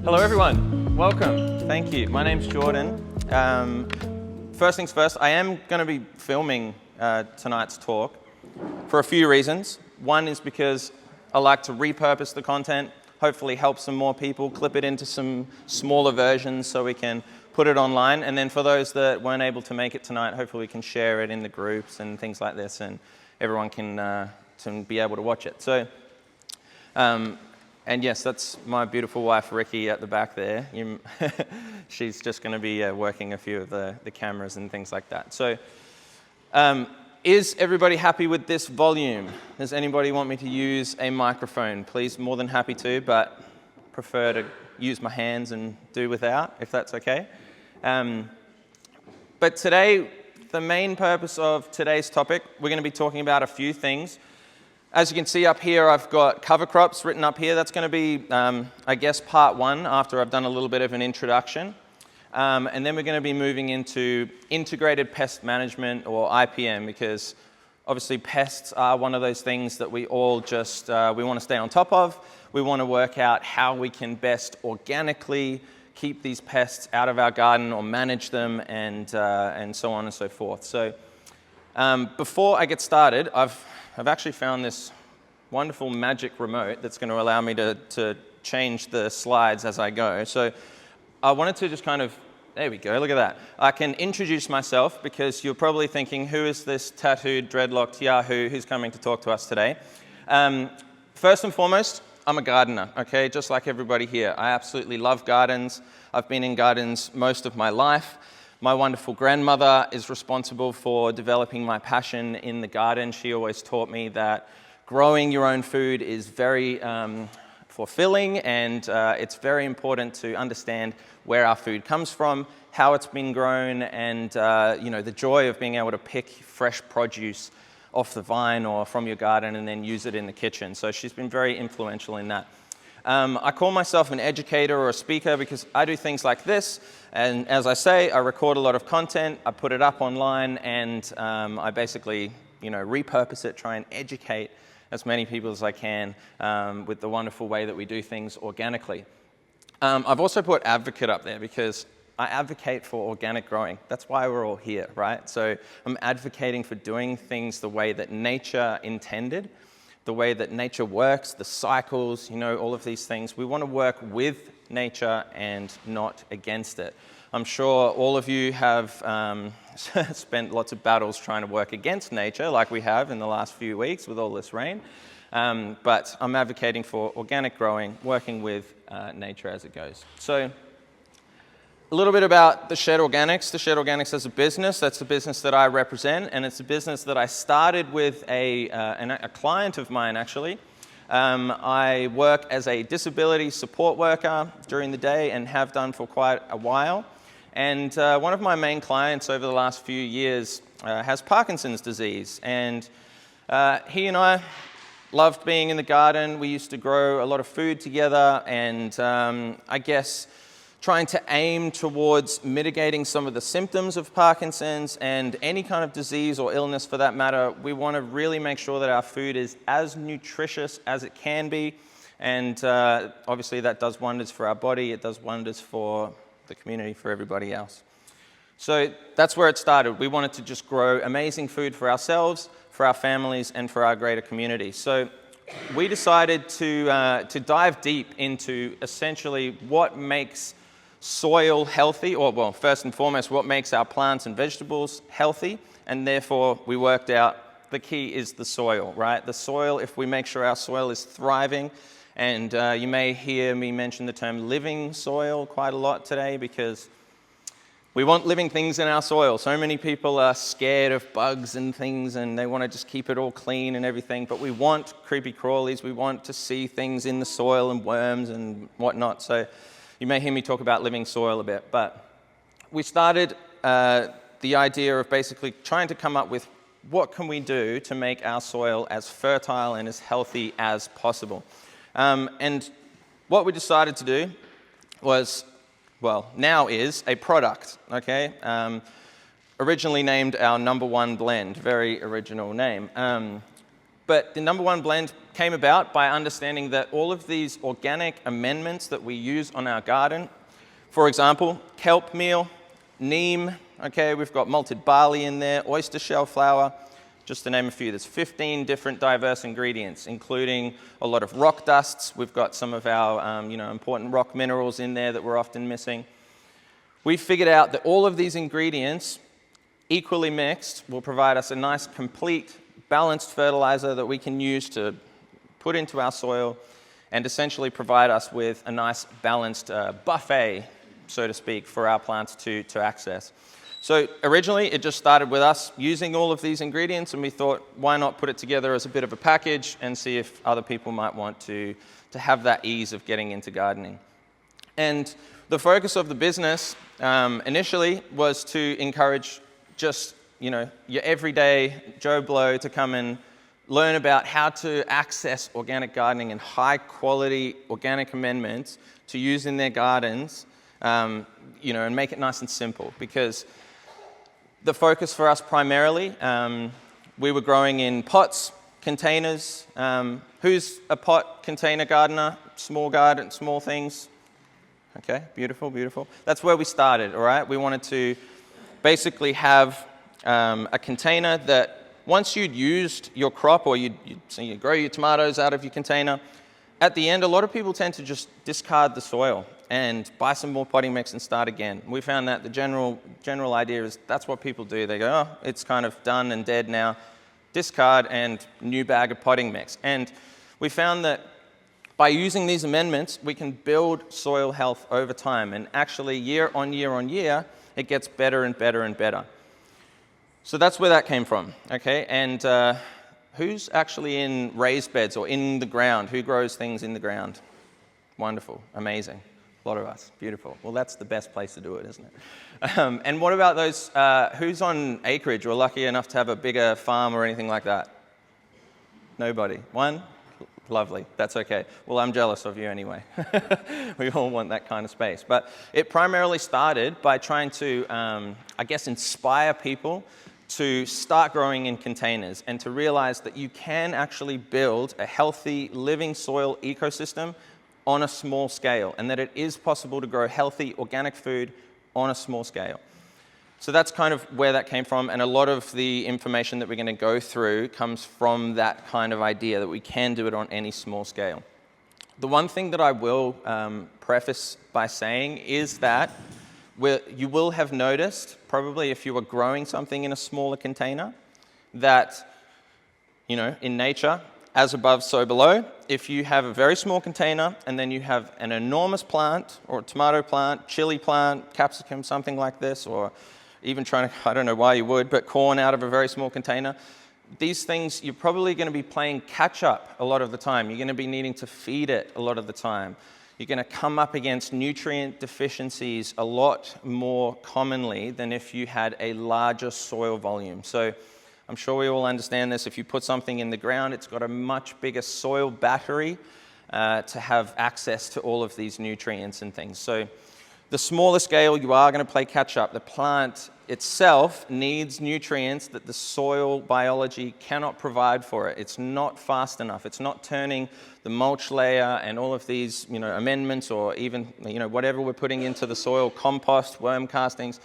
Hello everyone, welcome, thank you. My name's Jordan. First things first, I am going to be filming tonight's talk for a few reasons. One is because I like to repurpose the content, hopefully help some more people, clip it into some smaller versions so we can put it online. And then for those that weren't able to make it tonight, hopefully we can share it in the groups and things like this and everyone can be able to watch it. So, and yes, that's my beautiful wife, Ricky, at the back there. She's just going to be working a few of the cameras and things like that. So, is everybody happy with this volume? Does anybody want me to use a microphone? Please, more than happy to, but prefer to use my hands and do without, if that's okay. But today, the main purpose of today's topic, we're going to be talking about a few things. As you can see up here, I've got cover crops written up here. That's going to be, I guess, part one after I've done a little bit of an introduction. And then we're going to be moving into integrated pest management, or IPM, because obviously pests are one of those things that we all just, we want to stay on top of. We want to work out how we can best organically keep these pests out of our garden or manage them and so on and so forth. So before I get started, I've actually found this wonderful magic remote that's going to allow me to change the slides as I go. So I wanted to just kind of, there we go, look at that. I can introduce myself because you're probably thinking, who is this tattooed, dreadlocked yahoo who's coming to talk to us today? First and foremost, I'm a gardener, okay, just like everybody here. I absolutely love gardens. I've been in gardens most of my life. My wonderful grandmother is responsible for developing my passion in the garden. She always taught me that growing your own food is very fulfilling, and it's very important to understand where our food comes from, how it's been grown, and the joy of being able to pick fresh produce off the vine or from your garden and then use it in the kitchen. So she's been very influential in that. I call myself an educator or a speaker because I do things like this, and as I say, I record a lot of content, I put it up online, and I basically, repurpose it, try and educate as many people as I can with the wonderful way that we do things organically. I've also put advocate up there because I advocate for organic growing. That's why we're all here, right? So I'm advocating for doing things the way that nature intended, the way that nature works, the cycles, all of these things. We want to work with nature and not against it. I'm sure all of you have spent lots of battles trying to work against nature, like we have in the last few weeks with all this rain. But I'm advocating for organic growing, working with nature as it goes. So a little bit about the Shed Organics. The Shed Organics as a business, that's the business that I represent, and it's a business that I started with a client of mine, actually. I work as a disability support worker during the day and have done for quite a while. And one of my main clients over the last few years has Parkinson's disease. And he and I loved being in the garden. We used to grow a lot of food together, and I guess trying to aim towards mitigating some of the symptoms of Parkinson's and any kind of disease or illness for that matter. We want to really make sure that our food is as nutritious as it can be, and obviously that does wonders for our body, it does wonders for the community, for everybody else. So that's where it started. We wanted to just grow amazing food for ourselves, for our families, and for our greater community. So we decided to dive deep into essentially what makes soil healthy, or well, first and foremost, what makes our plants and vegetables healthy, and therefore we worked out the key is the soil, right? The soil, if we make sure our soil is thriving, and you may hear me mention the term living soil quite a lot today because we want living things in our soil. So many people are scared of bugs and things, and they want to just keep it all clean and everything, but we want creepy crawlies, we want to see things in the soil and worms and whatnot. So you may hear me talk about living soil a bit, but we started the idea of basically trying to come up with what can we do to make our soil as fertile and as healthy as possible. And what we decided to do was, well, now is a product, okay? Originally named our #1 blend, very original name. But the number one blend came about by understanding that all of these organic amendments that we use on our garden, for example, kelp meal, neem, okay, we've got malted barley in there, oyster shell flour, just to name a few. There's 15 different diverse ingredients, including a lot of rock dusts. We've got some of our important rock minerals in there that we're often missing. We figured out that all of these ingredients, equally mixed, will provide us a nice, complete, balanced fertilizer that we can use to put into our soil and essentially provide us with a nice, balanced buffet, so to speak, for our plants to access. So originally, it just started with us using all of these ingredients, and we thought, why not put it together as a bit of a package and see if other people might want to have that ease of getting into gardening. And the focus of the business initially was to encourage just, your everyday Joe Blow to come and learn about how to access organic gardening and high-quality organic amendments to use in their gardens, and make it nice and simple. Because the focus for us primarily, we were growing in pots, containers. Who's a pot container gardener? Small garden, small things. Okay, beautiful, beautiful. That's where we started, all right? We wanted to basically have a container that once you'd used your crop or you grow your tomatoes out of your container, at the end, a lot of people tend to just discard the soil and buy some more potting mix and start again. We found that the general idea is that's what people do. They go, oh, it's kind of done and dead now. Discard and new bag of potting mix. And we found that by using these amendments, we can build soil health over time. And actually, year on year on year, it gets better and better and better. So that's where that came from, okay? And who's actually in raised beds or in the ground? Who grows things in the ground? Wonderful, amazing. A lot of us, beautiful. Well, that's the best place to do it, isn't it? And what about those, who's on acreage or lucky enough to have a bigger farm or anything like that? Nobody. One? Lovely, that's okay. Well, I'm jealous of you anyway. We all want that kind of space. But it primarily started by trying to, inspire people to start growing in containers and to realize that you can actually build a healthy living soil ecosystem on a small scale, and that it is possible to grow healthy organic food on a small scale. So that's kind of where that came from, and a lot of the information that we're going to go through comes from that kind of idea that we can do it on any small scale. The one thing that I will preface by saying is that you will have noticed, probably if you were growing something in a smaller container, that, in nature, as above, so below. If you have a very small container and then you have an enormous plant or a tomato plant, chili plant, capsicum, something like this, or even trying to, I don't know why you would, but corn out of a very small container, these things, you're probably going to be playing catch up a lot of the time. You're going to be needing to feed it a lot of the time. You're going to come up against nutrient deficiencies a lot more commonly than if you had a larger soil volume. So I'm sure we all understand this. If you put something in the ground, it's got a much bigger soil battery to have access to all of these nutrients and things. So the smaller scale, you are going to play catch up. The plant itself needs nutrients that the soil biology cannot provide for it. It's not fast enough. It's not turning the mulch layer and all of these, amendments, or even, whatever we're putting into the soil, compost, worm castings.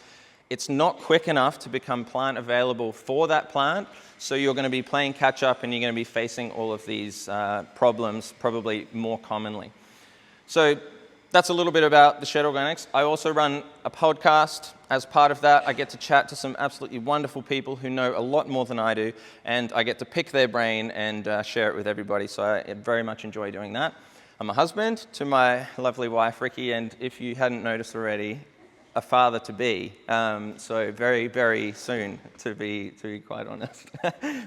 It's not quick enough to become plant available for that plant, so you're going to be playing catch up and you're going to be facing all of these problems probably more commonly. So that's a little bit about the Shed Organics. I also run a podcast. As part of that, I get to chat to some absolutely wonderful people who know a lot more than I do, and I get to pick their brain and share it with everybody, so I very much enjoy doing that. I'm a husband to my lovely wife, Ricky, and if you hadn't noticed already, a father-to-be, so very, very soon, to be quite honest.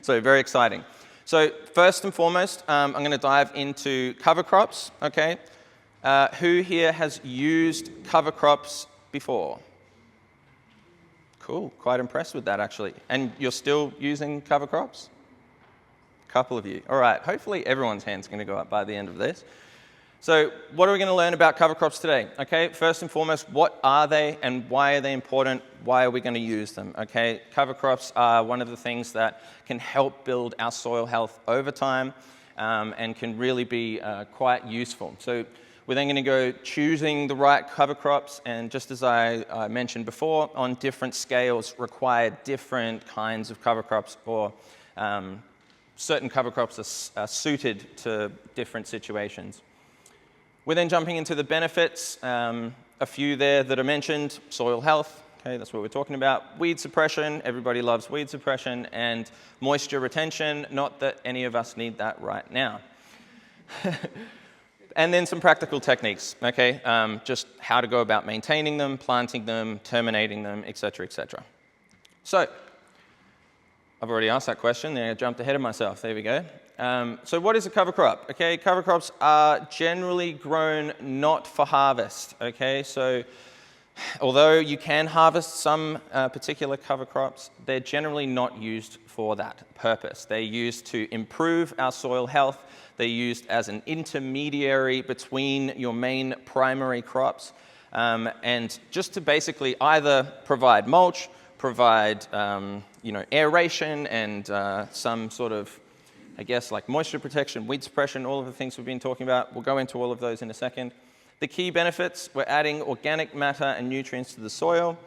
So very exciting. So first and foremost, I'm going to dive into cover crops, okay? Who here has used cover crops before? Cool, quite impressed with that actually. And you're still using cover crops? A couple of you. All right, hopefully everyone's hand's going to go up by the end of this. So what are we going to learn about cover crops today? Okay, first and foremost, what are they and why are they important? Why are we going to use them? Okay, cover crops are one of the things that can help build our soil health over time and can really be quite useful. So we're then going to go choosing the right cover crops, and just as I mentioned before, on different scales require different kinds of cover crops, or certain cover crops are suited to different situations. We're then jumping into the benefits, a few there that are mentioned: soil health, okay, that's what we're talking about, weed suppression, everybody loves weed suppression, and moisture retention, not that any of us need that right now. And then some practical techniques, okay, just how to go about maintaining them, planting them, terminating them, etc., etc. So, I've already asked that question, then I jumped ahead of myself, there we go. So what is a cover crop? Okay, cover crops are generally grown not for harvest, okay? So although you can harvest some particular cover crops, they're generally not used for that purpose. They're used to improve our soil health. They're used as an intermediary between your main primary crops, and just to basically either provide mulch, provide aeration and some sort of, I guess, like moisture protection, weed suppression, all of the things we've been talking about. We'll go into all of those in a second. The key benefits: we're adding organic matter and nutrients to the soil.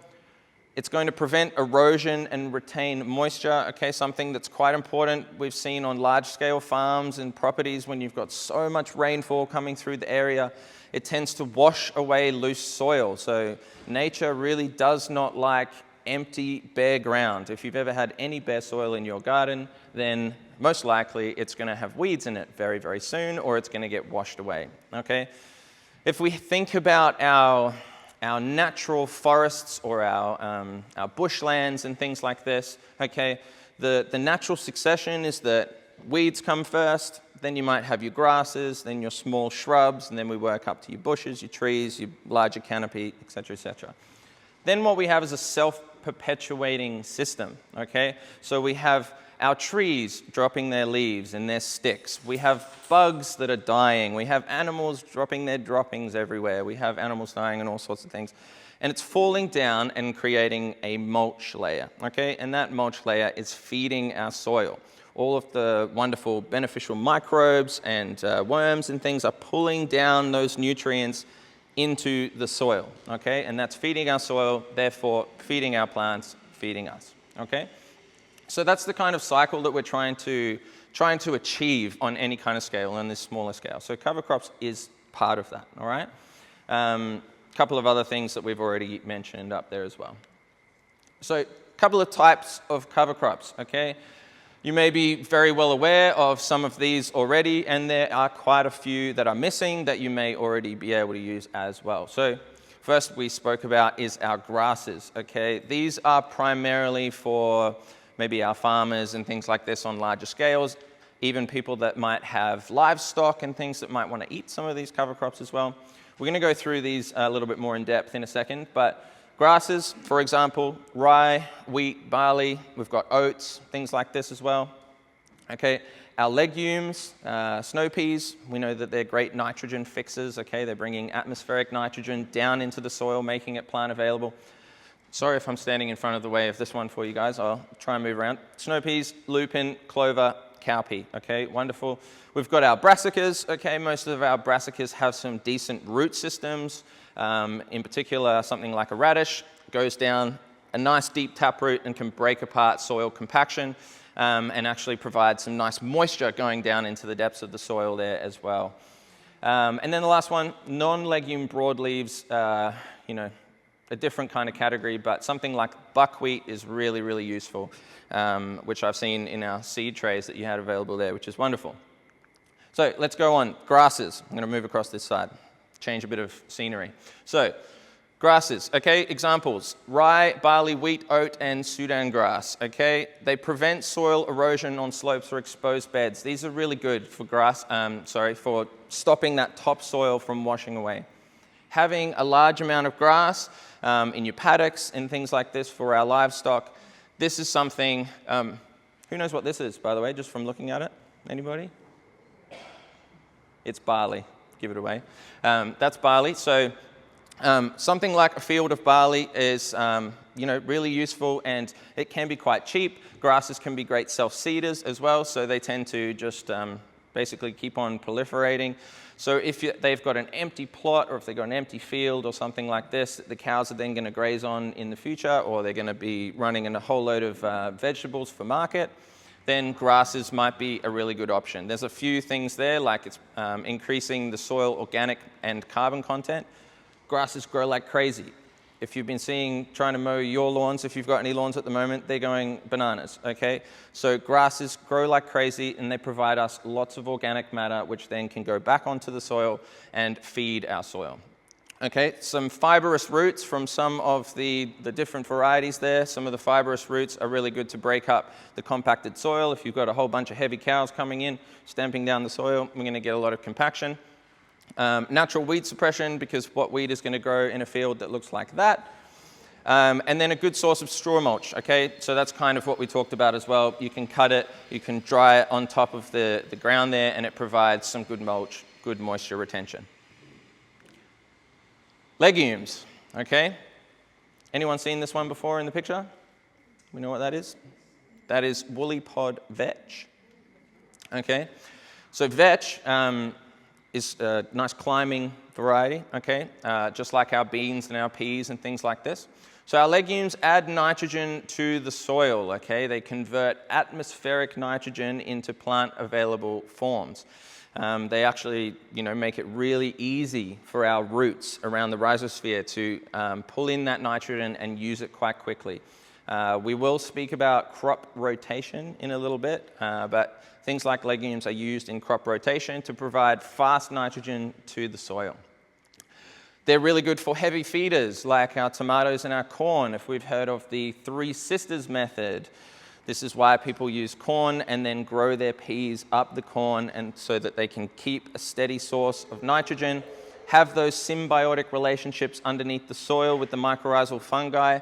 It's going to prevent erosion and retain moisture, okay, something that's quite important. We've seen on large-scale farms and properties, when you've got so much rainfall coming through the area, it tends to wash away loose soil. So nature really does not like empty, bare ground. If you've ever had any bare soil in your garden, then most likely it's going to have weeds in it very, very soon, or it's going to get washed away, okay? If we think about our natural forests or our bushlands and things like this, okay, the natural succession is that weeds come first, then you might have your grasses, then your small shrubs, and then we work up to your bushes, your trees, your larger canopy, etc., etc. Then what we have is a self-perpetuating system, okay? So we have our trees dropping their leaves and their sticks. We have bugs that are dying. We have animals dropping their droppings everywhere. We have animals dying and all sorts of things. And it's falling down and creating a mulch layer, okay? And that mulch layer is feeding our soil. All of the wonderful beneficial microbes and worms and things are pulling down those nutrients into the soil, okay? And that's feeding our soil, therefore feeding our plants, feeding us, okay? So that's the kind of cycle that we're trying to achieve on any kind of scale, on this smaller scale. So cover crops is part of that, all right? A couple of other things that we've already mentioned up there as well. So a couple of types of cover crops, okay? You may be very well aware of some of these already, and there are quite a few that are missing that you may already be able to use as well. So first we spoke about is our grasses, okay? These are primarily for maybe our farmers and things like this on larger scales, even people that might have livestock and things that might want to eat some of these cover crops as well. We're going to go through these a little bit more in depth in a second, but grasses, for example, rye, wheat, barley, we've got oats, things like this as well. Okay, our legumes, snow peas, we know that they're great nitrogen fixers, okay? They're bringing atmospheric nitrogen down into the soil, making it plant available. Sorry if I'm standing in front of the way of this one for you guys. I'll try and move around. Snow peas, lupin, clover, cowpea. Okay, wonderful. We've got our brassicas. Okay, most of our brassicas have some decent root systems. In particular, something like a radish goes down a nice deep taproot and can break apart soil compaction and actually provide some nice moisture going down into the depths of the soil there as well. And then the last one, non-legume broadleaves, a different kind of category, but something like buckwheat is really, really useful, which I've seen in our seed trays that you had available there, which is wonderful. So let's go on. Grasses. I'm going to move across this side, change a bit of scenery. So grasses, okay, examples: rye, barley, wheat, oat, and Sudan grass, okay? They prevent soil erosion on slopes or exposed beds. These are really good for for stopping that topsoil from washing away. Having a large amount of grass in your paddocks and things like this for our livestock, this is something, who knows what this is, by the way, just from looking at it? Anybody? It's barley, give it away. That's barley. So something like a field of barley is really useful, and it can be quite cheap. Grasses can be great self-seeders as well, so they tend to just basically keep on proliferating. So if they've got an empty plot, or if they've got an empty field or something like this, the cows are then going to graze on in the future, or they're going to be running in a whole load of vegetables for market, then grasses might be a really good option. There's a few things there, like it's increasing the soil organic and carbon content. Grasses grow like crazy. If you've been trying to mow your lawns, if you've got any lawns at the moment, they're going bananas, okay? So grasses grow like crazy, and they provide us lots of organic matter, which then can go back onto the soil and feed our soil. Okay, some fibrous roots from some of the different varieties there. Some of the fibrous roots are really good to break up the compacted soil. If you've got a whole bunch of heavy cows coming in, stamping down the soil, we're going to get a lot of compaction. Natural weed suppression, because what weed is going to grow in a field that looks like that. And then a good source of straw mulch, okay? So that's kind of what we talked about as well. You can cut it, you can dry it on top of the ground there, and it provides some good mulch, good moisture retention. Legumes, okay? Anyone seen this one before in the picture? We know what that is? That is woolly pod vetch, okay? So vetch is a nice climbing variety, okay? Just like our beans and our peas and things like this. So our legumes add nitrogen to the soil, okay? They convert atmospheric nitrogen into plant-available forms. They actually, make it really easy for our roots around the rhizosphere to pull in that nitrogen and use it quite quickly. We will speak about crop rotation in a little bit, but things like legumes are used in crop rotation to provide fast nitrogen to the soil. They're really good for heavy feeders like our tomatoes and our corn. If we've heard of the Three Sisters method, this is why people use corn and then grow their peas up the corn, and so that they can keep a steady source of nitrogen, have those symbiotic relationships underneath the soil with the mycorrhizal fungi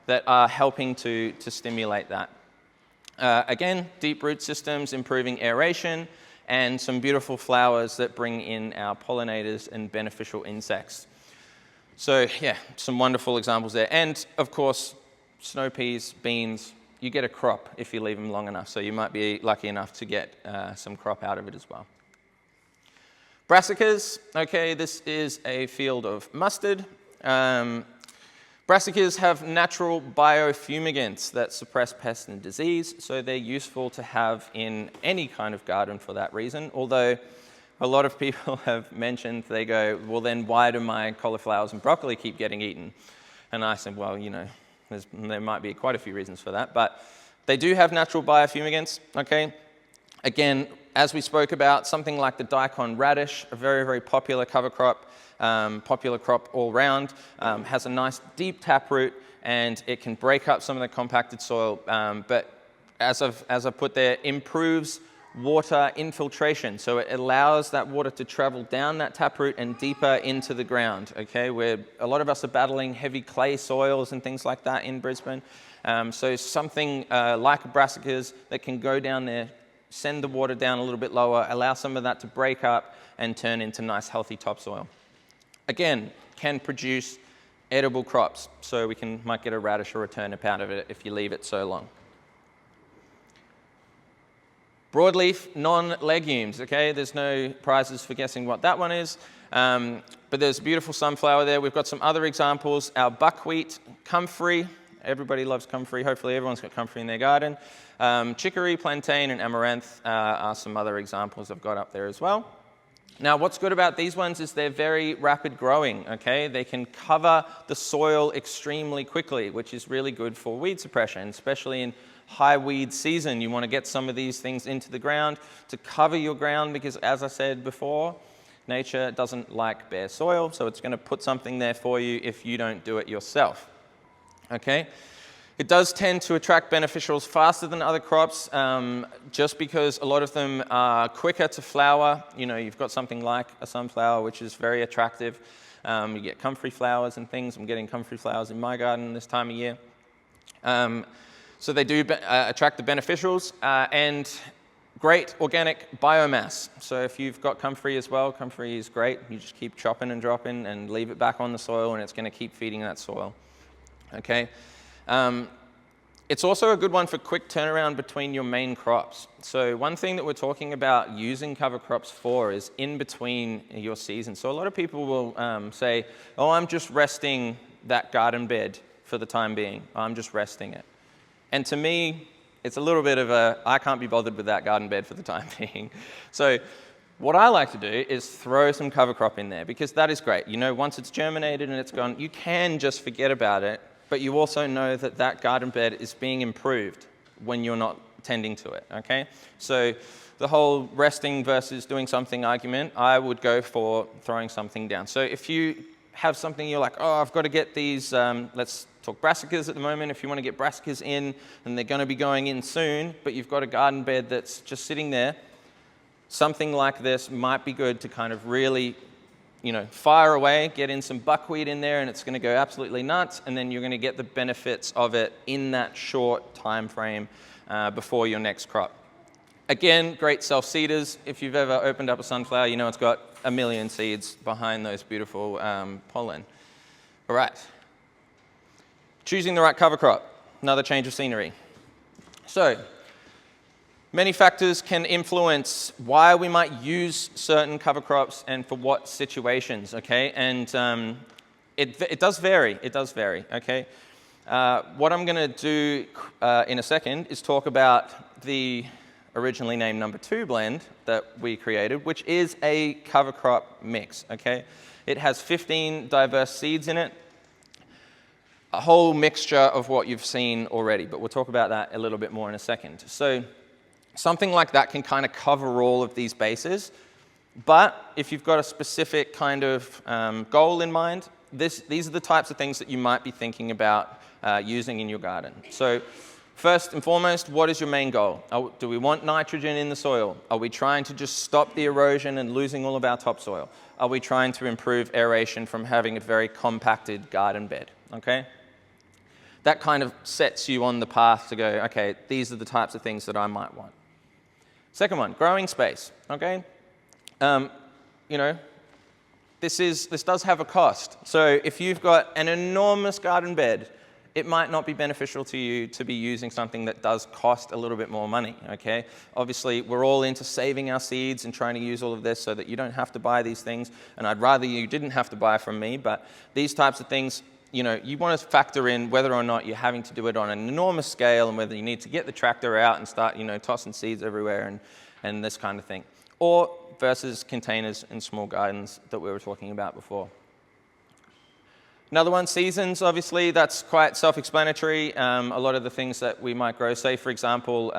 that are helping to stimulate that. Again, deep root systems, improving aeration, and some beautiful flowers that bring in our pollinators and beneficial insects. So yeah, some wonderful examples there. And of course, snow peas, beans, you get a crop if you leave them long enough. So you might be lucky enough to get some crop out of it as well. Brassicas, okay, this is a field of mustard. Brassicas have natural biofumigants that suppress pests and disease, so they're useful to have in any kind of garden for that reason. Although a lot of people have mentioned, they go, well then why do my cauliflowers and broccoli keep getting eaten? And I said, well, there might be quite a few reasons for that, but they do have natural biofumigants, okay? Again, as we spoke about, something like the daikon radish, a very, very popular cover crop, popular crop all round, has a nice deep taproot, and it can break up some of the compacted soil, but as I've put there, improves water infiltration. So it allows that water to travel down that taproot and deeper into the ground, okay? Where a lot of us are battling heavy clay soils and things like that in Brisbane. So something like brassicas that can go down there, send the water down a little bit lower, allow some of that to break up and turn into nice healthy topsoil. Again, can produce edible crops, so we might get a radish or a turnip out of it if you leave it so long. Broadleaf non-legumes, okay? There's no prizes for guessing what that one is, but there's a beautiful sunflower there. We've got some other examples. Our buckwheat, comfrey. Everybody loves comfrey. Hopefully everyone's got comfrey in their garden. Chicory, plantain, and amaranth are some other examples I've got up there as well. Now, what's good about these ones is they're very rapid growing, okay? They can cover the soil extremely quickly, which is really good for weed suppression, especially in high weed season. You want to get some of these things into the ground to cover your ground, because as I said before, nature doesn't like bare soil, so it's going to put something there for you if you don't do it yourself, okay? It does tend to attract beneficials faster than other crops, just because a lot of them are quicker to flower. You've got something like a sunflower, which is very attractive. You get comfrey flowers and things. I'm getting comfrey flowers in my garden this time of year. So they do attract the beneficials, and great organic biomass. So if you've got comfrey as well, comfrey is great. You just keep chopping and dropping and leave it back on the soil, and it's going to keep feeding that soil. Okay. It's also a good one for quick turnaround between your main crops. So one thing that we're talking about using cover crops for is in between your seasons. So a lot of people will say, oh, I'm just resting that garden bed for the time being. I'm just resting it. And to me, it's a little bit of a, I can't be bothered with that garden bed for the time being. So what I like to do is throw some cover crop in there, because that is great. You know, once it's germinated and it's gone, you can just forget about it, but you also know that that garden bed is being improved when you're not tending to it, okay? So the whole resting versus doing something argument, I would go for throwing something down. So if you have something you're like, oh, I've got to get these, let's talk brassicas at the moment. If you want to get brassicas in, and they're going to be going in soon, but you've got a garden bed that's just sitting there, something like this might be good to kind of really, you know, fire away, get in some buckwheat in there, and it's going to go absolutely nuts, and then you're going to get the benefits of it in that short time frame before your next crop. Again, great self-seeders. If you've ever opened up a sunflower, you know it's got a million seeds behind those beautiful pollen. All right. Choosing the right cover crop, another change of scenery. So, many factors can influence why we might use certain cover crops and for what situations, okay? And it does vary, okay? What I'm gonna do in a second is talk about the originally named number 2 blend that we created, which is a cover crop mix, okay? It has 15 diverse seeds in it, a whole mixture of what you've seen already, but we'll talk about that a little bit more in a second. So something like that can kind of cover all of these bases, but if you've got a specific kind of goal in mind, these are the types of things that you might be thinking about using in your garden. So first and foremost, what is your main goal? Do we want nitrogen in the soil? Are we trying to just stop the erosion and losing all of our topsoil? Are we trying to improve aeration from having a very compacted garden bed? Okay? That kind of sets you on the path to go, okay, these are the types of things that I might want. Second one, growing space, okay? You know, this does have a cost. So if you've got an enormous garden bed, it might not be beneficial to you to be using something that does cost a little bit more money, okay? Obviously, we're all into saving our seeds and trying to use all of this so that you don't have to buy these things, and I'd rather you didn't have to buy from me, but these types of things, you know, you want to factor in whether or not you're having to do it on an enormous scale and whether you need to get the tractor out and start, you know, tossing seeds everywhere and this kind of thing. Or versus containers and small gardens that we were talking about before. Another one, seasons, obviously, that's quite self-explanatory. A lot of the things that we might grow, say, for example,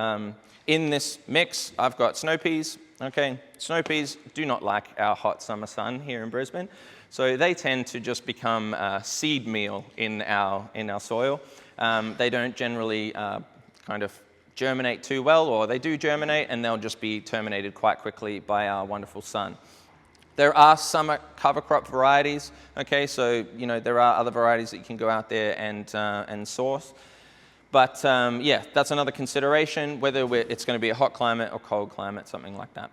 in this mix, I've got snow peas, okay? Snow peas do not like our hot summer sun here in Brisbane. So they tend to just become seed meal in our soil. They don't generally kind of germinate too well, or they do germinate and they'll just be terminated quite quickly by our wonderful sun. There are summer cover crop varieties, okay, so you know there are other varieties that you can go out there and source. But yeah, that's another consideration, whether it's going to be a hot climate or cold climate, something like that.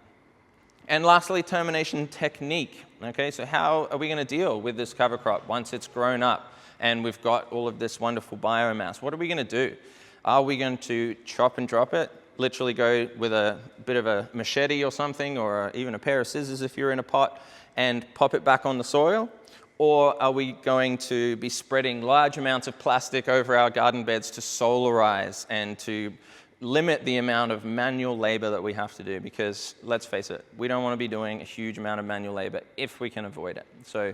And lastly, termination technique. Okay, so how are we going to deal with this cover crop once it's grown up and we've got all of this wonderful biomass? What are we going to do? Are we going to chop and drop it? Literally go with a bit of a machete or something, or even a pair of scissors if you're in a pot, and pop it back on the soil? Or are we going to be spreading large amounts of plastic over our garden beds to solarize and to limit the amount of manual labor that we have to do? Because let's face it, we don't want to be doing a huge amount of manual labor if we can avoid it. So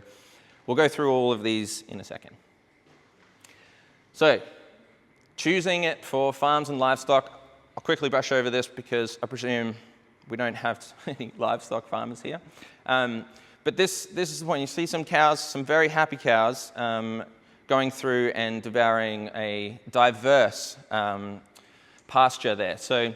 we'll go through all of these in a second. So choosing it for farms and livestock, I'll quickly brush over this because I presume we don't have any livestock farmers here. But this is the point. You see some cows, some very happy cows, going through and devouring a diverse pasture there. So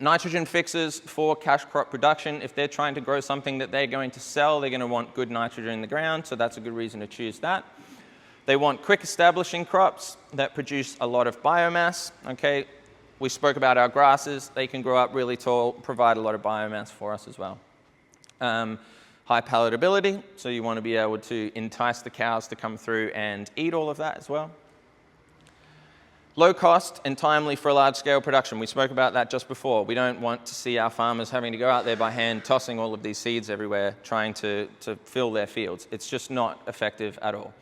nitrogen fixes for cash crop production. If they're trying to grow something that they're going to sell, they're going to want good nitrogen in the ground, so that's a good reason to choose that. They want quick establishing crops that produce a lot of biomass, okay? We spoke about our grasses. They can grow up really tall, provide a lot of biomass for us as well. High palatability, so you want to be able to entice the cows to come through and eat all of that as well. Low cost and timely for a large-scale production. We spoke about that just before. We don't want to see our farmers having to go out there by hand, tossing all of these seeds everywhere, trying to fill their fields. It's just not effective at all.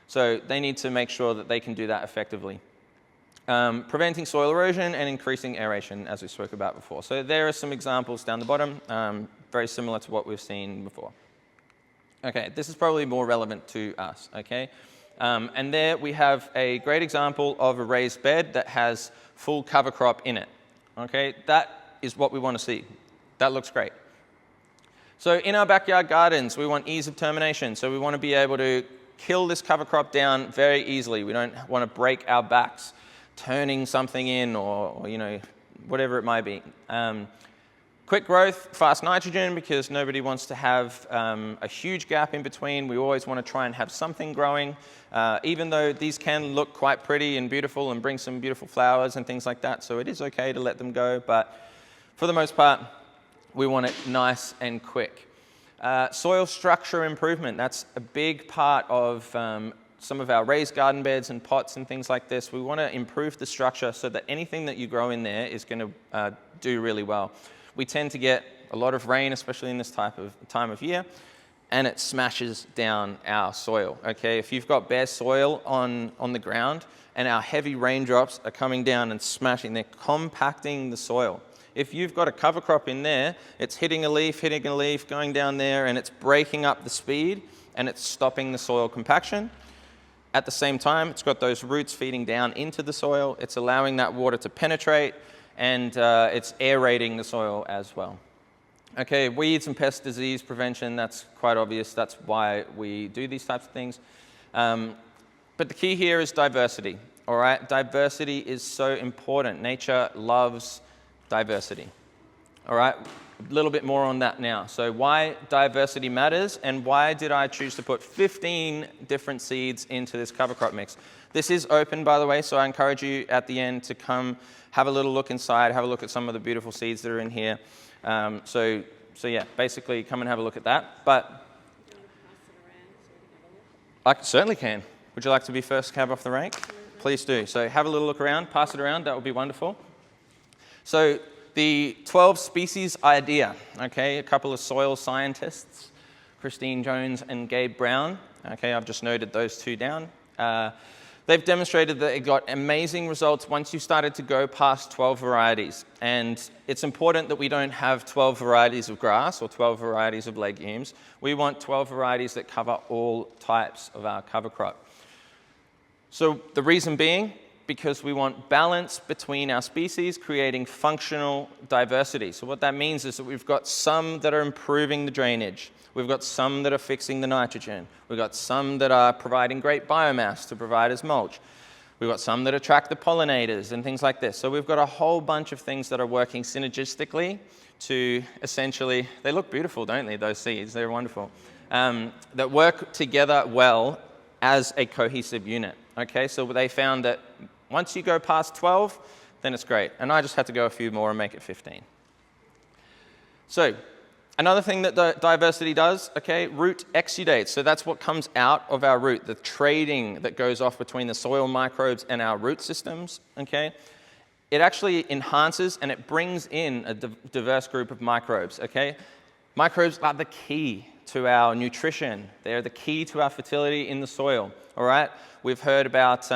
So they need to make sure that they can do that effectively. Preventing soil erosion and increasing aeration, as we spoke about before. So there are some examples down the bottom, very similar to what we've seen before. Okay, this is probably more relevant to us, okay? And there we have a great example of a raised bed that has full cover crop in it. Okay, that is what we want to see. That looks great. So in our backyard gardens, we want ease of termination. So we want to be able to kill this cover crop down very easily. We don't want to break our backs turning something in or you know, whatever it might be. Quick growth, fast nitrogen, because nobody wants to have a huge gap in between. We always want to try and have something growing, even though these can look quite pretty and beautiful and bring some beautiful flowers and things like that. So it is okay to let them go, but for the most part, we want it nice and quick. Soil structure improvement, that's a big part of some of our raised garden beds and pots and things like this. We want to improve the structure so that anything that you grow in there is going to do really well. We tend to get a lot of rain, especially in this time of year, and it smashes down our soil. Okay, if you've got bare soil on the ground and our heavy raindrops are coming down and smashing, they're compacting the soil. If you've got a cover crop in there, it's hitting a leaf, going down there, and it's breaking up the speed and it's stopping the soil compaction. At the same time, it's got those roots feeding down into the soil. It's allowing that water to penetrate, and it's aerating the soil as well. Okay, weeds and pest disease prevention, that's quite obvious. That's why we do these types of things. But the key here is diversity, all right? Diversity is so important. Nature loves diversity, all right? A little bit more on that now. So why diversity matters, and why did I choose to put 15 different seeds into this cover crop mix? This is open, by the way, so I encourage you at the end to come have a little look inside, have a look at some of the beautiful seeds that are in here. So yeah, basically come and have a look at that. But I certainly can. Would you like to be first cab off the rank? Please do. So have a little look around, pass it around, that would be wonderful. So the 12 species idea, okay, a couple of soil scientists, Christine Jones and Gabe Brown. Okay, I've just noted those two down. They've demonstrated that it got amazing results once you started to go past 12 varieties. And it's important that we don't have 12 varieties of grass or 12 varieties of legumes. We want 12 varieties that cover all types of our cover crop. So the reason being, because we want balance between our species, creating functional diversity. So what that means is that we've got some that are improving the drainage. We've got some that are fixing the nitrogen. We've got some that are providing great biomass to provide as mulch. We've got some that attract the pollinators and things like this. So we've got a whole bunch of things that are working synergistically to essentially, they look beautiful, don't they, those seeds? They're wonderful. That work together well as a cohesive unit. Okay, so they found that once you go past 12, then it's great. And I just had to go a few more and make it 15. So another thing that diversity does, okay, root exudates. So that's what comes out of our root, the trading that goes off between the soil microbes and our root systems, okay? It actually enhances and it brings in a diverse group of microbes, okay? Microbes are the key to our nutrition. They're the key to our fertility in the soil, all right? We've heard about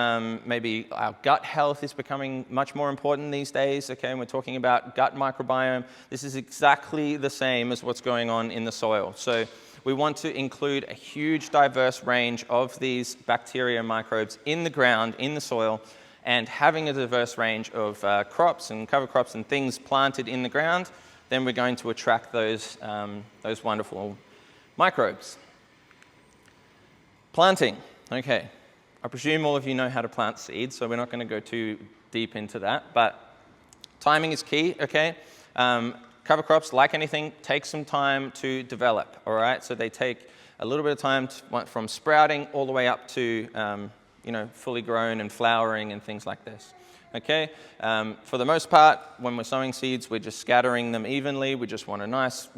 maybe our gut health is becoming much more important these days, okay? And we're talking about gut microbiome. This is exactly the same as what's going on in the soil. So we want to include a huge diverse range of these bacteria and microbes in the ground, in the soil, and having a diverse range of crops and cover crops and things planted in the ground, then we're going to attract those wonderful microbes. Planting, okay. I presume all of you know how to plant seeds, so we're not going to go too deep into that, but timing is key, okay? Cover crops, like anything, take some time to develop, all right? So they take a little bit of time from sprouting all the way up to, fully grown and flowering and things like this. Okay, for the most part, when we're sowing seeds, we're just scattering them evenly. We just want a nice,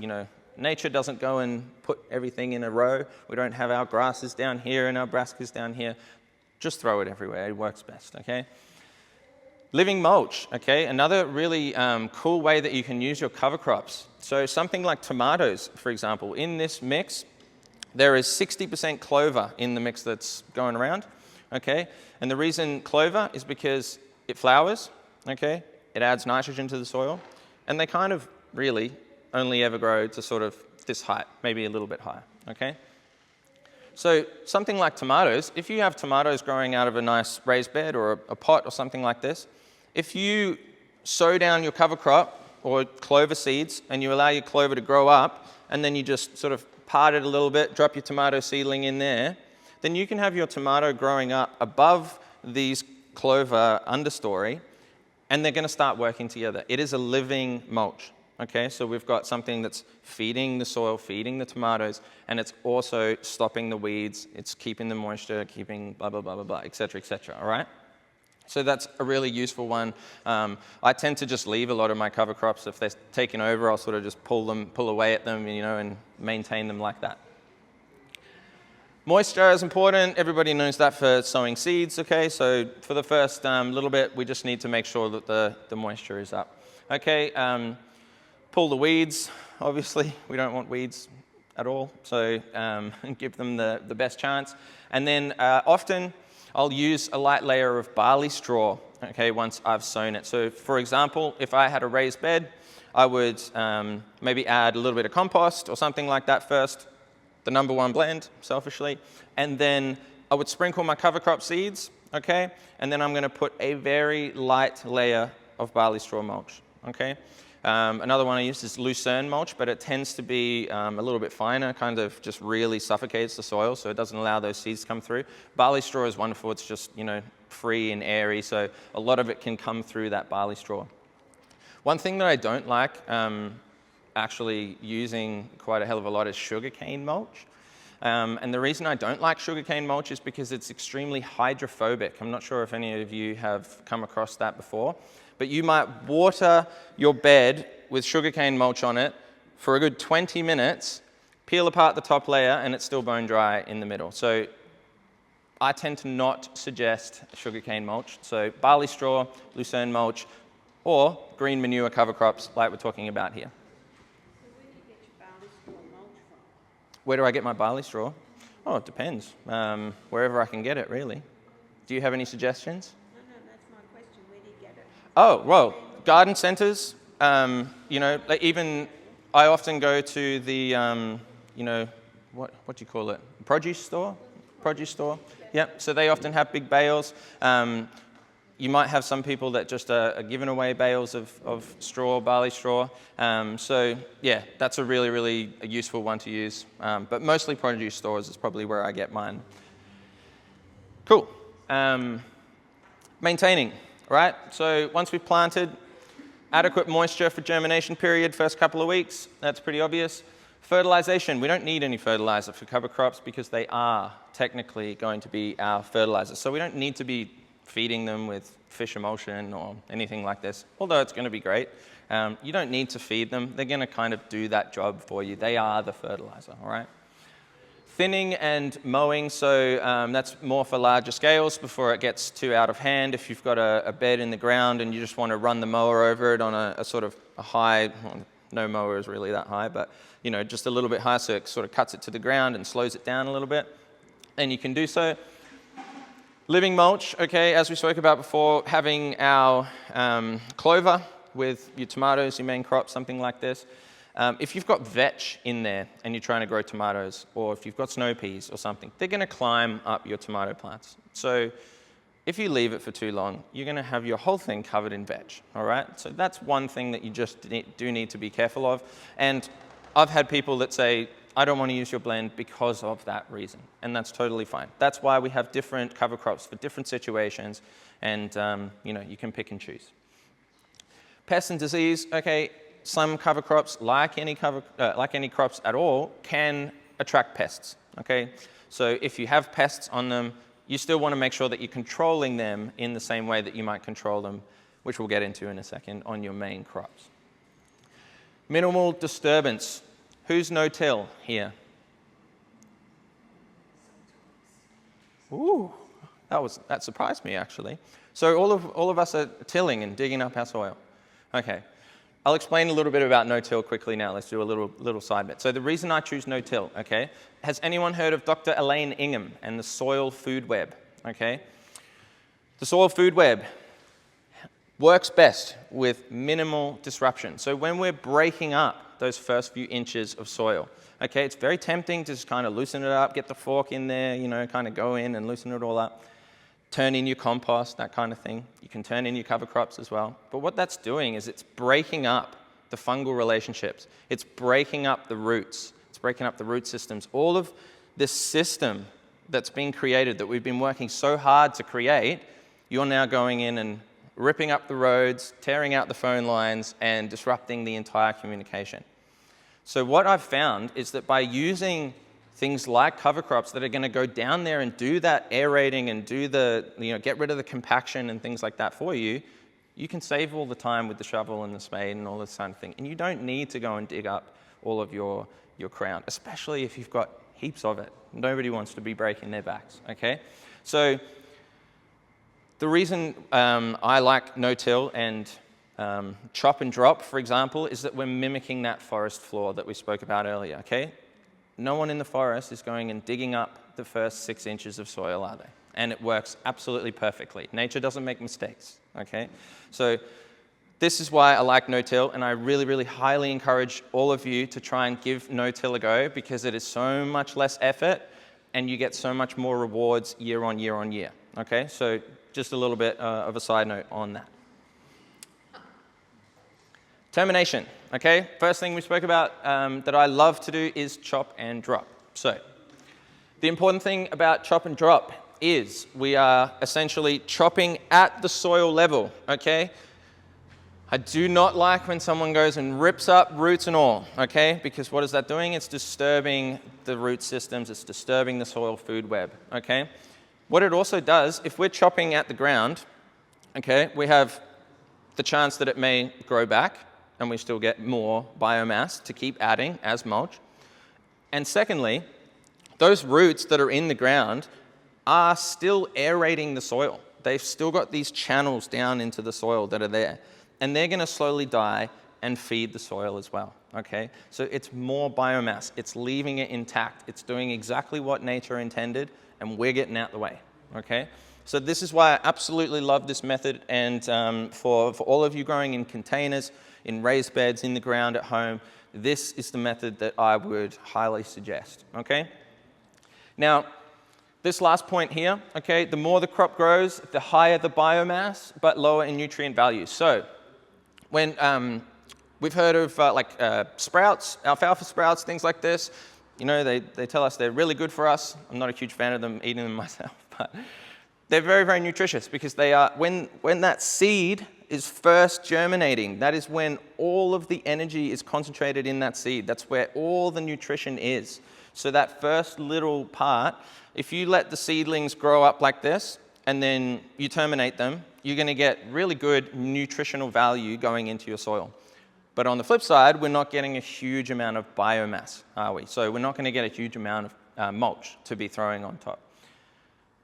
nature doesn't go and put everything in a row. We don't have our grasses down here and our brassicas down here. Just throw it everywhere. It works best, okay? Living mulch, okay? Another really cool way that you can use your cover crops. So something like tomatoes, for example. In this mix, there is 60% clover in the mix that's going around, okay? And the reason clover is because it flowers, okay? It adds nitrogen to the soil, and they kind of really only ever grow to sort of this height, maybe a little bit higher, okay? So something like tomatoes, if you have tomatoes growing out of a nice raised bed or a pot or something like this, if you sow down your cover crop or clover seeds and you allow your clover to grow up and then you just sort of part it a little bit, drop your tomato seedling in there, then you can have your tomato growing up above these clover understory and they're going to start working together. It is a living mulch. Okay, so we've got something that's feeding the soil, feeding the tomatoes, and it's also stopping the weeds, it's keeping the moisture, keeping blah, blah, blah, blah, blah, et cetera, all right? So that's a really useful one. I tend to just leave a lot of my cover crops. If they're taken over, I'll sort of just pull away at them, and maintain them like that. Moisture is important. Everybody knows that for sowing seeds, okay? So for the first little bit, we just need to make sure that the moisture is up. Okay, pull the weeds, obviously. We don't want weeds at all, so give them the best chance. And then often I'll use a light layer of barley straw, okay, once I've sown it. So for example, if I had a raised bed, I would maybe add a little bit of compost or something like that first, the number one blend, selfishly, and then I would sprinkle my cover crop seeds, okay, and then I'm going to put a very light layer of barley straw mulch, okay. Another one I use is lucerne mulch, but it tends to be a little bit finer, kind of just really suffocates the soil, so it doesn't allow those seeds to come through. Barley straw is wonderful. It's just, free and airy, so a lot of it can come through that barley straw. One thing that I don't like actually using quite a hell of a lot is sugarcane mulch. And the reason I don't like sugarcane mulch is because it's extremely hydrophobic. I'm not sure if any of you have come across that before, but you might water your bed with sugarcane mulch on it for a good 20 minutes, peel apart the top layer, and it's still bone dry in the middle. So I tend to not suggest sugarcane mulch. So barley straw, lucerne mulch, or green manure cover crops like we're talking about here. Where do you get your barley straw mulch from? Where do I get my barley straw? Oh, it depends. Wherever I can get it, really. Do you have any suggestions? No, that's my question. Where do you get it? Oh, well, garden centres, like even I often go to the, what do you call it? Produce store? Yep, so they often have big bales. You might have some people that just are giving away bales of straw, barley straw. So yeah, that's a really, really useful one to use. But mostly produce stores is probably where I get mine. Cool. Maintaining, right? So once we've planted, adequate moisture for germination period, first couple of weeks, that's pretty obvious. Fertilization, we don't need any fertilizer for cover crops because they are technically going to be our fertilizer. So we don't need to be feeding them with fish emulsion or anything like this, although it's going to be great. You don't need to feed them. They're going to kind of do that job for you. They are the fertilizer, all right? Thinning and mowing, so that's more for larger scales before it gets too out of hand. If you've got a bed in the ground and you just want to run the mower over it on a sort of a high, well, no mower is really that high, but just a little bit high so it sort of cuts it to the ground and slows it down a little bit, then you can do so. Living mulch, okay, as we spoke about before, having our clover with your tomatoes, your main crop, something like this. If you've got vetch in there and you're trying to grow tomatoes, or if you've got snow peas or something, they're going to climb up your tomato plants. So if you leave it for too long, you're going to have your whole thing covered in vetch, all right? So that's one thing that you just do need to be careful of. And I've had people that say, I don't want to use your blend because of that reason, and that's totally fine. That's why we have different cover crops for different situations, and you can pick and choose. Pests and disease, okay, some cover crops, like any crops at all, can attract pests, okay? So if you have pests on them, you still want to make sure that you're controlling them in the same way that you might control them, which we'll get into in a second, on your main crops. Minimal disturbance. Who's no-till here? Ooh, that surprised me actually. So all of us are tilling and digging up our soil. Okay, I'll explain a little bit about no-till quickly now. Let's do a little side bit. So the reason I choose no-till, okay, has anyone heard of Dr. Elaine Ingham and the soil food web? Okay, the soil food web works best with minimal disruption. So when we're breaking up those first few inches of soil, okay, it's very tempting to just kind of loosen it up, get the fork in there, you know, kind of go in and loosen it all up. Turn in your compost, that kind of thing. You can turn in your cover crops as well. But what that's doing is it's breaking up the fungal relationships. It's breaking up the roots. It's breaking up the root systems. All of this system that's been created, that we've been working so hard to create, you're now going in and ripping up the roads, tearing out the phone lines, and disrupting the entire communication. So what I've found is that by using things like cover crops that are going to go down there and do that aerating and do the, you know, get rid of the compaction and things like that for you, you can save all the time with the shovel and the spade and all this kind of thing. And you don't need to go and dig up all of your crown, especially if you've got heaps of it. Nobody wants to be breaking their backs, okay? So the reason I like no-till and chop and drop, for example, is that we're mimicking that forest floor that we spoke about earlier, okay? No one in the forest is going and digging up the first 6 inches of soil, are they? And it works absolutely perfectly. Nature doesn't make mistakes, okay? So this is why I like no-till, and I really, really highly encourage all of you to try and give no-till a go, because it is so much less effort and you get so much more rewards year on year on year, okay? So just a little bit of a side note on that. Termination, okay? First thing we spoke about that I love to do is chop and drop. So the important thing about chop and drop is we are essentially chopping at the soil level, okay? I do not like when someone goes and rips up roots and all, okay? Because what is that doing? It's disturbing the root systems, it's disturbing the soil food web, okay? What it also does, if we're chopping at the ground, okay, we have the chance that it may grow back, and we still get more biomass to keep adding as mulch. And secondly, those roots that are in the ground are still aerating the soil. They've still got these channels down into the soil that are there. And they're going to slowly die and feed the soil as well, okay? So it's more biomass. It's leaving it intact. It's doing exactly what nature intended, and we're getting out the way, okay? So this is why I absolutely love this method, and for all of you growing in containers, in raised beds, in the ground at home, this is the method that I would highly suggest, okay? Now, this last point here, okay, the more the crop grows, the higher the biomass, but lower in nutrient value. So when we've heard of sprouts, alfalfa sprouts, things like this, you know, they tell us they're really good for us. I'm not a huge fan of them, eating them myself, but they're very, very nutritious, because they are, when that seed is first germinating, that is when all of the energy is concentrated in that seed. That's where all the nutrition is. So that first little part, if you let the seedlings grow up like this, and then you terminate them, you're going to get really good nutritional value going into your soil. But on the flip side, we're not getting a huge amount of biomass, are we? So we're not going to get a huge amount of mulch to be throwing on top.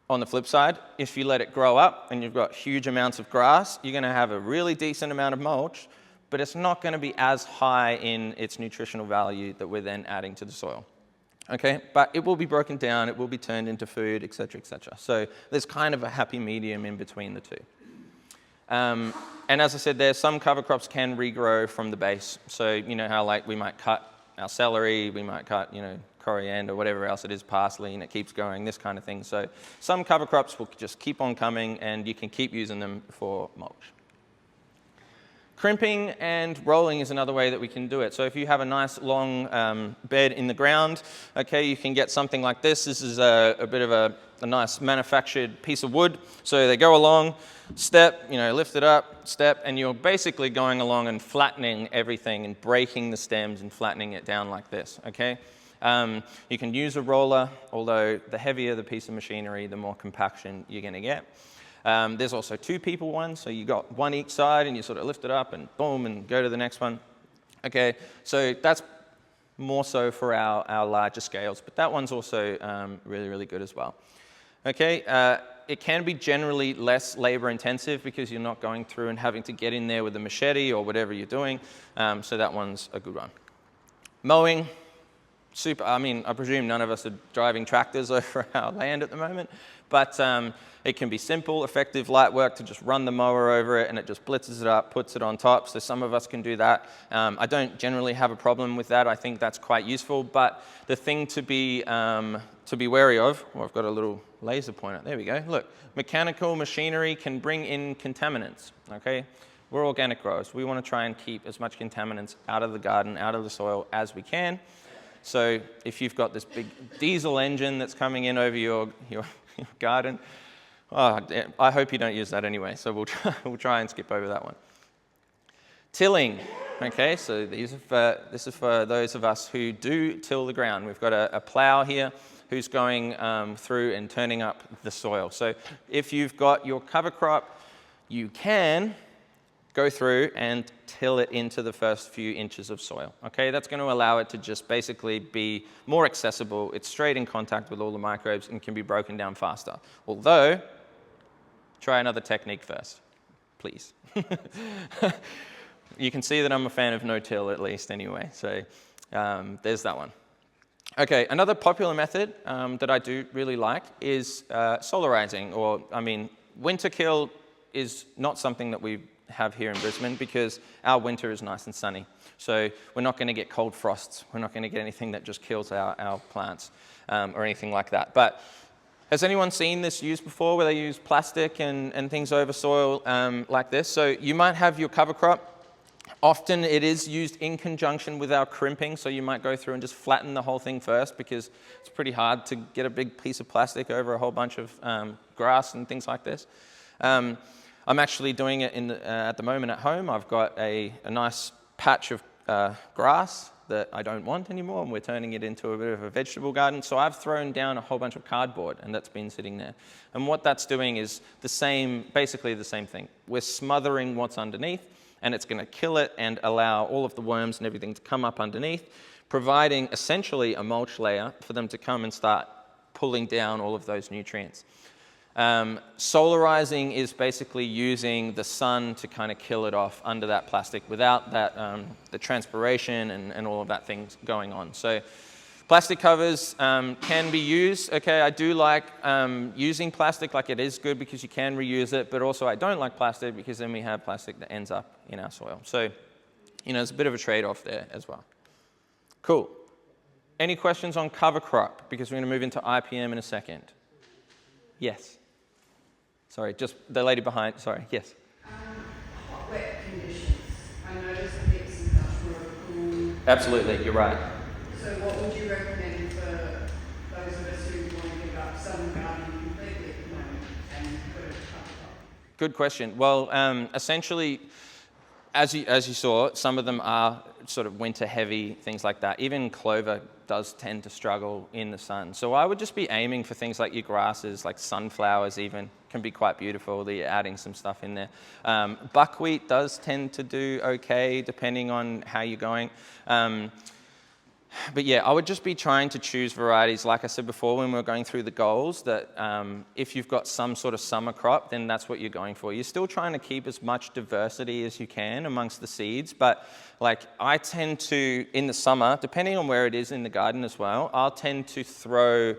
On the flip side, if you let it grow up and you've got huge amounts of grass, you're going to have a really decent amount of mulch, but it's not going to be as high in its nutritional value that we're then adding to the soil. Okay, but it will be broken down, it will be turned into food, etc., etc. So there's kind of a happy medium in between the two. And as I said there, some cover crops can regrow from the base. So you know how like we might cut our celery, we might cut, you know, coriander, whatever else it is, parsley, and it keeps going, this kind of thing. So some cover crops will just keep on coming, and you can keep using them for mulch. Crimping and rolling is another way that we can do it. So if you have a nice long bed in the ground, okay, you can get something like this. This is a bit of a nice manufactured piece of wood. So they go along, step, you know, lift it up, step, and you're basically going along and flattening everything and breaking the stems and flattening it down like this, okay? You can use a roller, although the heavier the piece of machinery, the more compaction you're going to get. There's also 2 people ones, so you got one each side and you sort of lift it up and boom and go to the next one. Okay, so that's more so for our larger scales, but that one's also really, really good as well. Okay, it can be generally less labor intensive because you're not going through and having to get in there with a machete or whatever you're doing, so that one's a good one. Mowing, super, I mean, I presume none of us are driving tractors over our land at the moment, but it can be simple, effective, light work to just run the mower over it and it just blitzes it up, puts it on top, so some of us can do that. I don't generally have a problem with that. I think that's quite useful, but the thing to be wary of, well, I've got a little laser pointer, there we go, look, mechanical machinery can bring in contaminants, okay? We're organic growers. We want to try and keep as much contaminants out of the garden, out of the soil as we can. So if you've got this big diesel engine that's coming in over your garden, I hope you don't use that anyway, so we'll try and skip over that one. Tilling, okay, so this is for those of us who do till the ground. We've got a plow here who's going through and turning up the soil. So if you've got your cover crop, you can go through and till it into the first few inches of soil. Okay, that's going to allow it to just basically be more accessible. It's straight in contact with all the microbes and can be broken down faster. Although, try another technique first, please. You can see that I'm a fan of no-till at least anyway, so there's that one. Okay, another popular method that I do really like is solarizing, or I mean, winter kill is not something that we have here in Brisbane because our winter is nice and sunny. So we're not going to get cold frosts. We're not going to get anything that just kills our plants or anything like that. But has anyone seen this used before where they use plastic and things over soil like this? So you might have your cover crop. Often it is used in conjunction with our crimping, so you might go through and just flatten the whole thing first because it's pretty hard to get a big piece of plastic over a whole bunch of grass and things like this. I'm actually doing it at the moment at home. I've got a nice patch of grass that I don't want anymore, and we're turning it into a bit of a vegetable garden. So I've thrown down a whole bunch of cardboard, and that's been sitting there. And what that's doing is basically the same thing. We're smothering what's underneath, and it's going to kill it and allow all of the worms and everything to come up underneath, providing essentially a mulch layer for them to come and start pulling down all of those nutrients. Solarizing is basically using the sun to kind of kill it off under that plastic without that the transpiration and all of that things going on. So plastic covers can be used. Okay, I do like using plastic, like it is good because you can reuse it, but also I don't like plastic because then we have plastic that ends up in our soil. So, you know, it's a bit of a trade-off there as well. Cool. Any questions on cover crop? Because we're going to move into IPM in a second. Yes. Sorry, just the lady behind. Sorry, yes. Hot, wet conditions. I noticed that it's much more cool. Absolutely, you're right. So what would you recommend for those of us who want to give up sun gardening completely at the moment and put a cover crop? Good question. Well, essentially, as you saw, some of them are sort of winter heavy, things like that. Even clover does tend to struggle in the sun. So I would just be aiming for things like your grasses, like sunflowers even, can be quite beautiful that you're adding some stuff in there. Buckwheat does tend to do okay depending on how you're going. But yeah, I would just be trying to choose varieties, like I said before when we were going through the goals, that if you've got some sort of summer crop, then that's what you're going for. You're still trying to keep as much diversity as you can amongst the seeds, but like I tend to, in the summer, depending on where it is in the garden as well, I'll tend to throw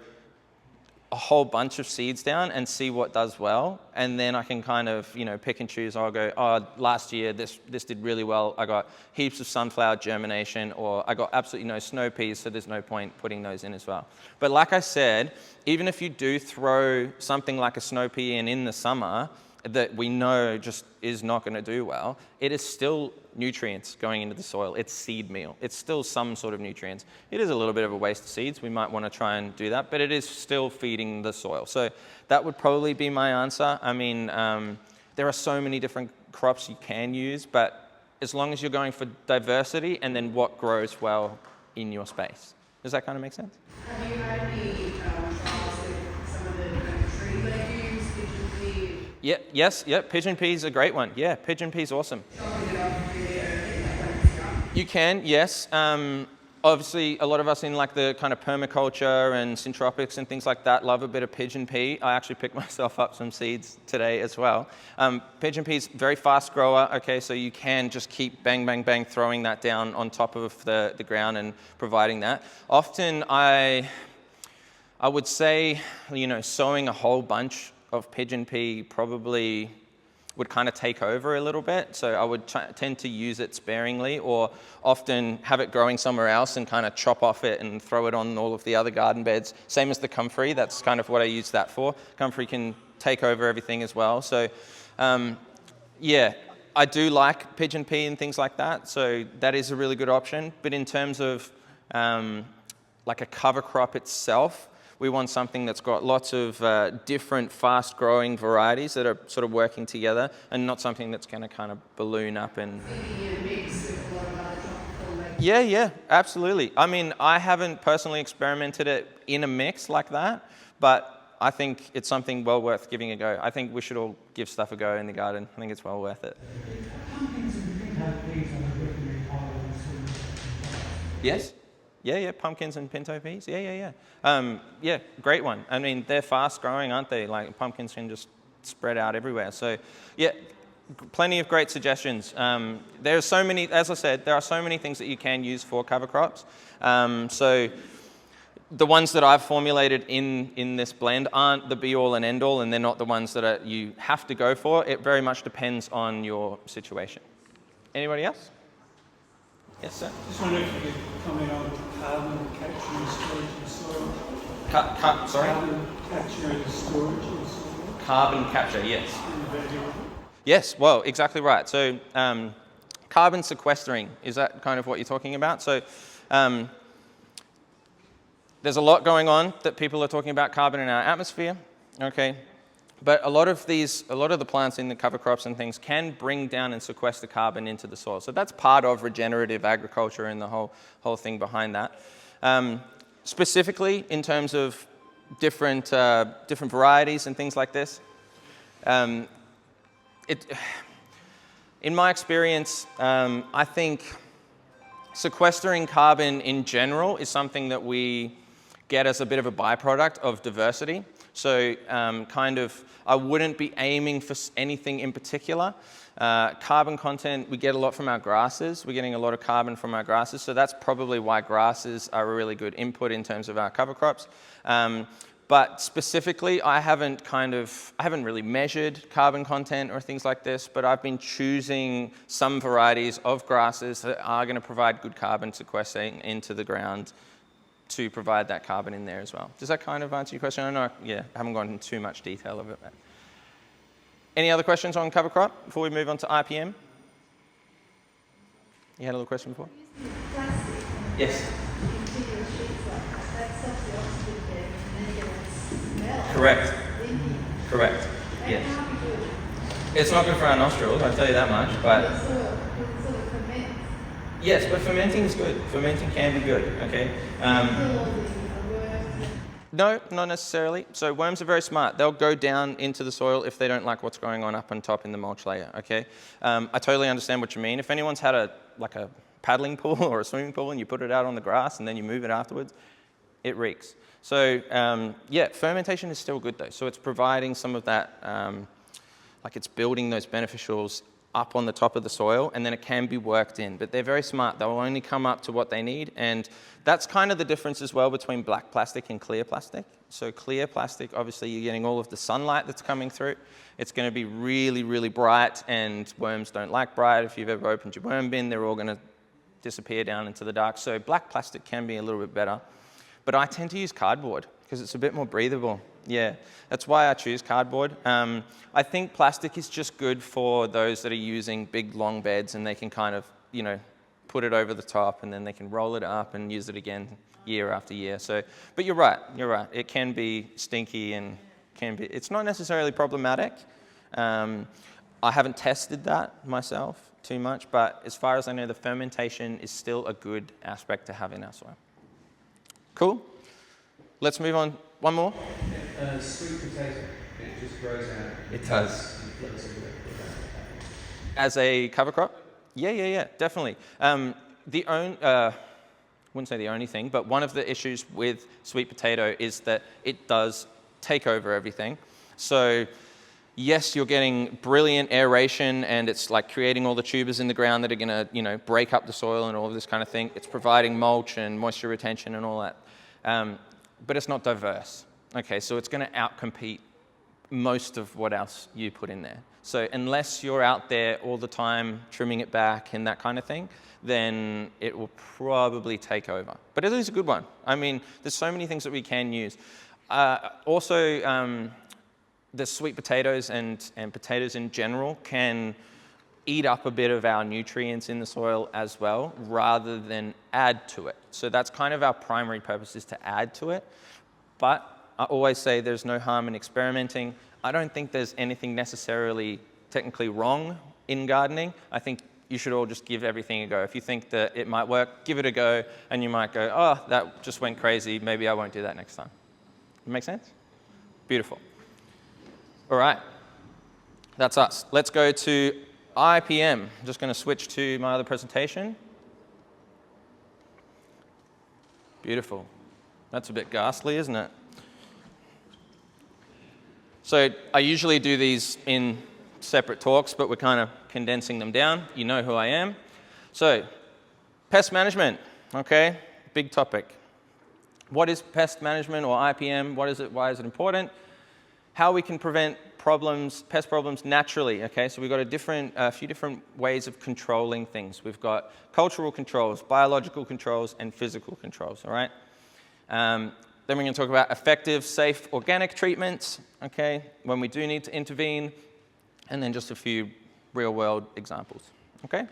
a whole bunch of seeds down and see what does well, and then I can kind of, you know, pick and choose. I'll go, oh, last year this did really well. I got heaps of sunflower germination, or I got absolutely no snow peas, so there's no point putting those in as well. But like I said, even if you do throw something like a snow pea in the summer that we know just is not going to do well, it is still nutrients going into the soil. It's seed meal. It's still some sort of nutrients. It is a little bit of a waste of seeds. We might want to try and do that, but it is still feeding the soil. So that would probably be my answer. I mean, there are so many different crops you can use, but as long as you're going for diversity and then what grows well in your space. Does that kind of make sense? Have you had any trials with some of the kind of tree legumes, pigeon pea? Yeah, yes, yep, pigeon pea is a great one. Yeah, pigeon pea is awesome. Chopping it up really early, like when it's young? You can, yes. Obviously, a lot of us in like the kind of permaculture and syntropics and things like that love a bit of pigeon pea. I actually picked myself up some seeds today as well. Pigeon pea is very fast grower, okay, so you can just keep bang, bang, bang throwing that down on top of the ground and providing that. Often I would say, sowing a whole bunch of pigeon pea probably would kind of take over a little bit. So I would tend to use it sparingly, or often have it growing somewhere else and kind of chop off it and throw it on all of the other garden beds. Same as the comfrey, that's kind of what I use that for. Comfrey can take over everything as well. So yeah, I do like pigeon pea and things like that. So that is a really good option. But in terms of like a cover crop itself, we want something that's got lots of different fast-growing varieties that are sort of working together, and not something that's going to kind of balloon up and... Yeah, absolutely. I mean, I haven't personally experimented it in a mix like that, but I think it's something well worth giving a go. I think we should all give stuff a go in the garden. I think it's well worth it. Yes? Yeah, pumpkins and pinto peas. Yeah. Yeah, great one. I mean, they're fast growing, aren't they? Like pumpkins can just spread out everywhere. So yeah, plenty of great suggestions. There are so many, as I said, there are so many things that you can use for cover crops. So the ones that I've formulated in this blend aren't the be-all and end-all, and they're not the ones that you have to go for. It very much depends on your situation. Anybody else? Yes, sir? Just wondering if you could comment on carbon capture and storage in soil. Sorry? Carbon capture and storage in soil. Carbon capture, yes. Invaluable. Yes, well, exactly right. So carbon sequestering, is that kind of what you're talking about? So there's a lot going on that people are talking about carbon in our atmosphere, okay? But a lot of the plants in the cover crops and things can bring down and sequester carbon into the soil. So that's part of regenerative agriculture and the whole thing behind that. Specifically, in terms of different varieties and things like this, in my experience, I think sequestering carbon in general is something that we get as a bit of a byproduct of diversity. So I wouldn't be aiming for anything in particular. Carbon content, we get a lot from our grasses. We're getting a lot of carbon from our grasses, so that's probably why grasses are a really good input in terms of our cover crops. But specifically, I haven't really measured carbon content or things like this, but I've been choosing some varieties of grasses that are going to provide good carbon sequestering into the ground to provide that carbon in there as well. Does that kind of answer your question? I know, I haven't gone into too much detail of it. But. Any other questions on cover crop before we move on to IPM? You had a little question before? Yes. Correct. Yes. It's not good for our nostrils, I'll tell you that much, but... Yes, but fermenting is good. Fermenting can be good, okay? No, not necessarily. So worms are very smart. They'll go down into the soil if they don't like what's going on up on top in the mulch layer, okay? I totally understand what you mean. If anyone's had a paddling pool or a swimming pool and you put it out on the grass and then you move it afterwards, it reeks. So fermentation is still good though. So it's providing some of that, it's building those beneficials up on the top of the soil, and then it can be worked in. But they're very smart. They'll only come up to what they need, and that's kind of the difference as well between black plastic and clear plastic. So clear plastic, obviously you're getting all of the sunlight that's coming through. It's going to be really, really bright, and worms don't like bright. If you've ever opened your worm bin, they're all going to disappear down into the dark. So black plastic can be a little bit better. But I tend to use cardboard because it's a bit more breathable. Yeah, that's why I choose cardboard. I think plastic is just good for those that are using big, long beds, and they can kind of, put it over the top, and then they can roll it up and use it again year after year. So, but you're right. It can be stinky and it's not necessarily problematic. I haven't tested that myself too much, but as far as I know, the fermentation is still a good aspect to have in our soil. Cool. Let's move on. One more. Sweet potato, it just grows out. It does. And floats a bit. As a cover crop? Yeah, definitely. Wouldn't say the only thing, but one of the issues with sweet potato is that it does take over everything. So yes, you're getting brilliant aeration and it's like creating all the tubers in the ground that are going to, break up the soil and all of this kind of thing. It's providing mulch and moisture retention and all that. But it's not diverse. Okay, so it's going to outcompete most of what else you put in there. So unless you're out there all the time trimming it back and that kind of thing, then it will probably take over. But it is a good one. I mean, there's so many things that we can use. Also, the sweet potatoes and potatoes in general can eat up a bit of our nutrients in the soil as well, rather than add to it. So that's kind of our primary purpose, is to add to it. But I always say there's no harm in experimenting. I don't think there's anything necessarily technically wrong in gardening. I think you should all just give everything a go. If you think that it might work, give it a go, and you might go, oh, that just went crazy. Maybe I won't do that next time. Make sense? Beautiful. All right. That's us. Let's go to IPM. I'm just going to switch to my other presentation. Beautiful. That's a bit ghastly, isn't it? So I usually do these in separate talks, but we're kind of condensing them down. You know who I am. So pest management, okay? Big topic. What is pest management, or IPM? What is it? Why is it important? How we can prevent problems, pest problems naturally, okay? So we've got a few different ways of controlling things. We've got cultural controls, biological controls, and physical controls, all right? Then we're going to talk about effective, safe, organic treatments, okay, when we do need to intervene, and then just a few real-world examples, okay?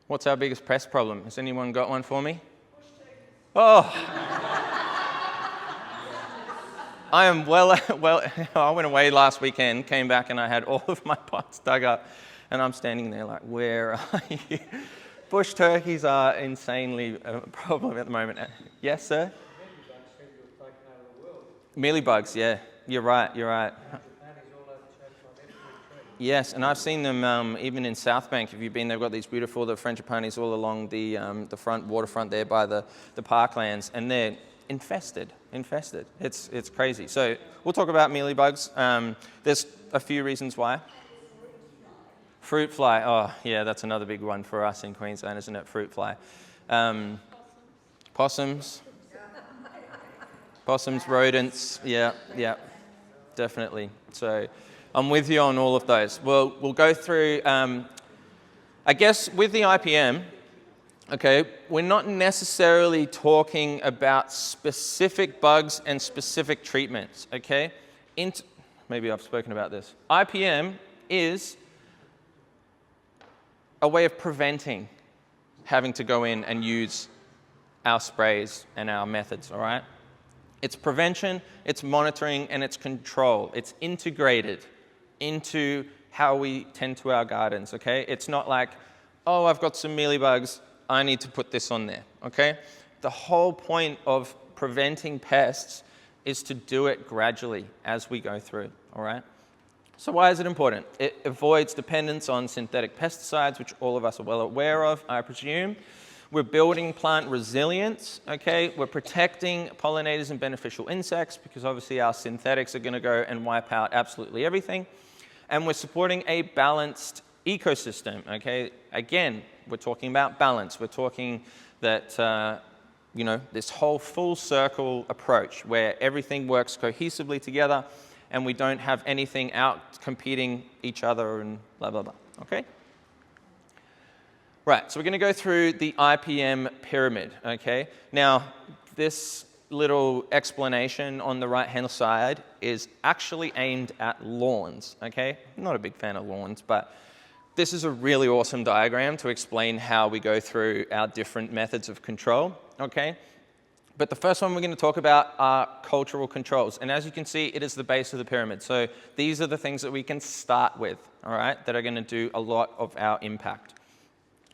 What's our biggest pest problem? Has anyone got one for me? Oh! I am I went away last weekend, came back, and I had all of my pots dug up, and I'm standing there like, where are you? Bush turkeys are insanely a problem at the moment. Yes, sir? Mealybugs, yeah. You're right. Yes, and I've seen them even in South Bank. If you've been, they've got these beautiful, the frangipanis all along the front waterfront there by the parklands, and they're infested. It's crazy. So we'll talk about mealybugs. There's a few reasons why. Fruit fly, oh yeah, that's another big one for us in Queensland, isn't it? Fruit fly. Possums, rodents, yeah, definitely. So I'm with you on all of those. We'll go through, I guess with the IPM, okay, we're not necessarily talking about specific bugs and specific treatments, okay? Maybe I've spoken about this. IPM is a way of preventing having to go in and use our sprays and our methods, all right? It's prevention, it's monitoring, and it's control. It's integrated into how we tend to our gardens, okay? It's not like, oh, I've got some mealybugs, I need to put this on there, okay? The whole point of preventing pests is to do it gradually as we go through, all right? So why is it important? It avoids dependence on synthetic pesticides, which all of us are well aware of, I presume. We're building plant resilience, okay? We're protecting pollinators and beneficial insects, because obviously our synthetics are going to go and wipe out absolutely everything. And we're supporting a balanced ecosystem, okay? Again, we're talking about balance. We're talking that, this whole full circle approach where everything works cohesively together, and we don't have anything out competing each other and blah, blah, blah, okay? Right, so we're going to go through the IPM pyramid, okay? Now, this little explanation on the right-hand side is actually aimed at lawns, okay? I'm not a big fan of lawns, but this is a really awesome diagram to explain how we go through our different methods of control, okay? But the first one we're going to talk about are cultural controls. And as you can see, it is the base of the pyramid. So these are the things that we can start with, all right, that are going to do a lot of our impact.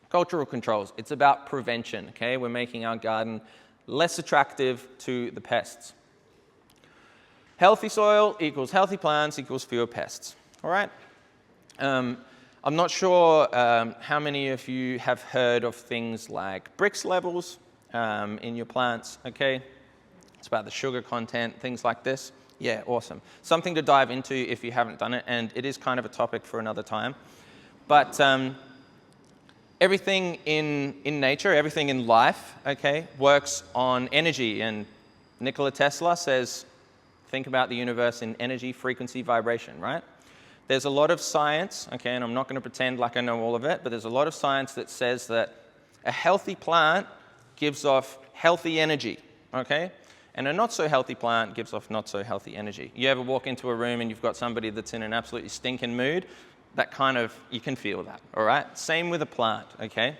Cultural controls, it's about prevention, okay? We're making our garden less attractive to the pests. Healthy soil equals healthy plants equals fewer pests, all right? I'm not sure how many of you have heard of things like Brix levels in your plants, okay? It's about the sugar content, things like this. Yeah, awesome. Something to dive into if you haven't done it, and it is kind of a topic for another time. But everything in nature, everything in life, okay, works on energy. And Nikola Tesla says, think about the universe in energy, frequency, vibration, right? There's a lot of science, okay, and I'm not going to pretend like I know all of it, but there's a lot of science that says that a healthy plant gives off healthy energy, okay? And a not so healthy plant gives off not so healthy energy. You ever walk into a room and you've got somebody that's in an absolutely stinking mood? That kind of, you can feel that, all right? Same with a plant, okay?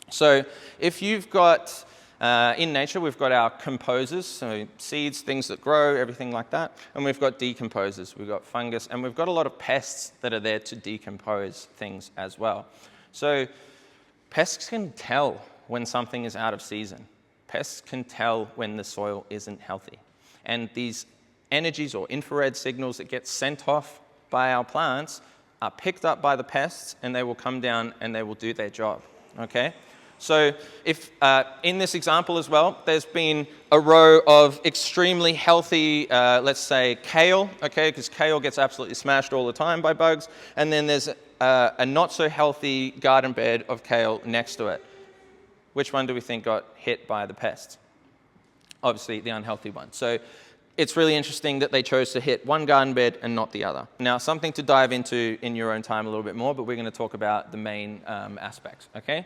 So if you've got, in nature, we've got our composers, so seeds, things that grow, everything like that. And we've got decomposers, we've got fungus, and we've got a lot of pests that are there to decompose things as well. So pests can tell when something is out of season. Pests can tell when the soil isn't healthy. And these energies or infrared signals that get sent off by our plants are picked up by the pests, and they will come down and they will do their job, okay? So if in this example as well, there's been a row of extremely healthy, let's say, kale, okay, because kale gets absolutely smashed all the time by bugs, and then there's a not so healthy garden bed of kale next to it. Which one do we think got hit by the pests? Obviously, the unhealthy one. So it's really interesting that they chose to hit one garden bed and not the other. Now, something to dive into in your own time a little bit more, but we're going to talk about the main aspects, okay?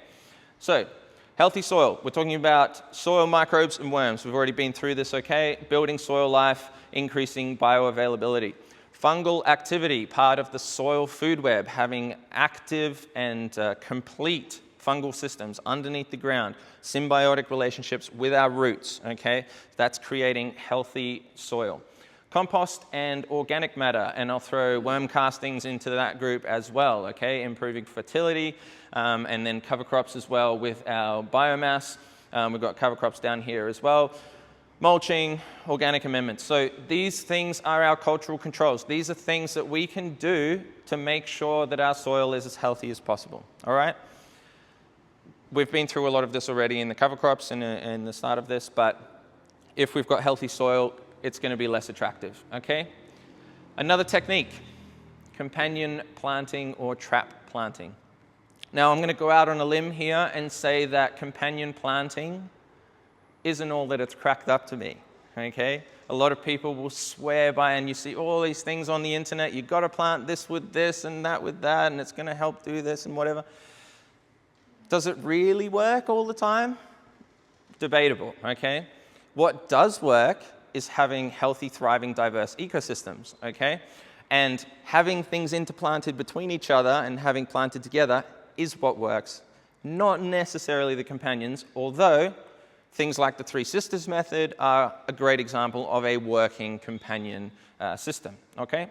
So, healthy soil. We're talking about soil microbes and worms. We've already been through this, okay? Building soil life, increasing bioavailability. Fungal activity, part of the soil food web, having active and complete fungal systems underneath the ground, symbiotic relationships with our roots, okay? That's creating healthy soil. Compost and organic matter, and I'll throw worm castings into that group as well, okay? Improving fertility, and then cover crops as well with our biomass. We've got cover crops down here as well. Mulching, organic amendments. So these things are our cultural controls. These are things that we can do to make sure that our soil is as healthy as possible, all right? We've been through a lot of this already in the cover crops and in the start of this, but if we've got healthy soil, it's going to be less attractive, okay? Another technique, companion planting or trap planting. Now, I'm going to go out on a limb here and say that companion planting isn't all that it's cracked up to be, okay? A lot of people will swear by, and you see all these things on the internet, you've got to plant this with this and that with that, and it's going to help do this and whatever. Does it really work all the time? Debatable, okay? What does work is having healthy, thriving, diverse ecosystems, okay? And having things interplanted between each other and having planted together is what works, not necessarily the companions, although things like the Three Sisters method are a great example of a working companion system, okay?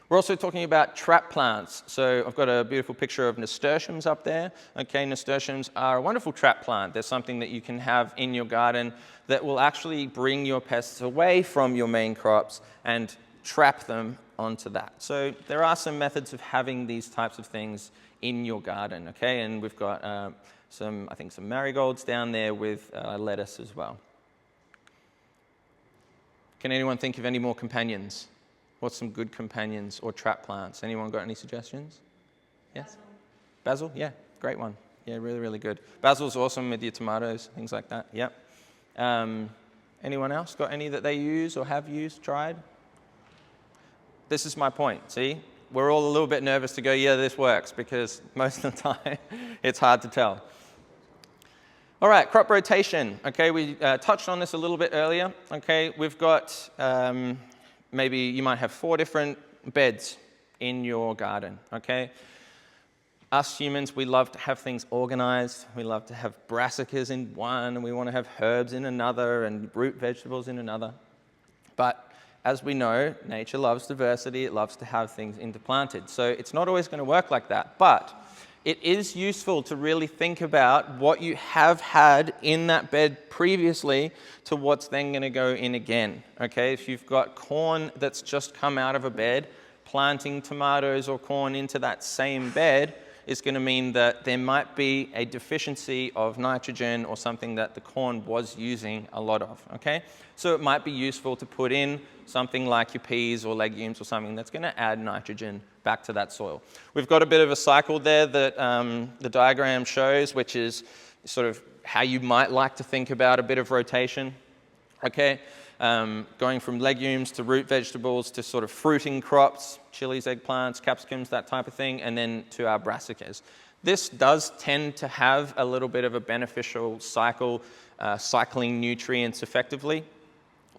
We're also talking about trap plants. So I've got a beautiful picture of nasturtiums up there. Okay, nasturtiums are a wonderful trap plant. They're something that you can have in your garden that will actually bring your pests away from your main crops and trap them onto that. So there are some methods of having these types of things in your garden, okay? And we've got I think some marigolds down there with lettuce as well. Can anyone think of any more companions? What's some good companions or trap plants? Anyone got any suggestions? Yes? Basil? Yeah, great one. Yeah, really, really good. Basil's awesome with your tomatoes, things like that. Yep. Anyone else got any that they use or have used, tried? This is my point, see? We're all a little bit nervous to go, yeah, this works, because most of the time it's hard to tell. All right, crop rotation. Okay, we touched on this a little bit earlier. Okay, we've got... maybe you might have 4 different beds in your garden, okay? Us humans, we love to have things organized. We love to have brassicas in one, and we want to have herbs in another, and root vegetables in another. But as we know, nature loves diversity. It loves to have things interplanted. So it's not always going to work like that. But it is useful to really think about what you have had in that bed previously to what's then going to go in again. Okay, if you've got corn that's just come out of a bed, planting tomatoes or corn into that same bed is going to mean that there might be a deficiency of nitrogen or something that the corn was using a lot of. Okay, so it might be useful to put in something like your peas or legumes or something that's going to add nitrogen back to that soil. We've got a bit of a cycle there that the diagram shows, which is sort of how you might like to think about a bit of rotation. Okay, going from legumes to root vegetables to sort of fruiting crops, chilies, eggplants, capsicums, that type of thing, and then to our brassicas. This does tend to have a little bit of a beneficial cycle, cycling nutrients effectively.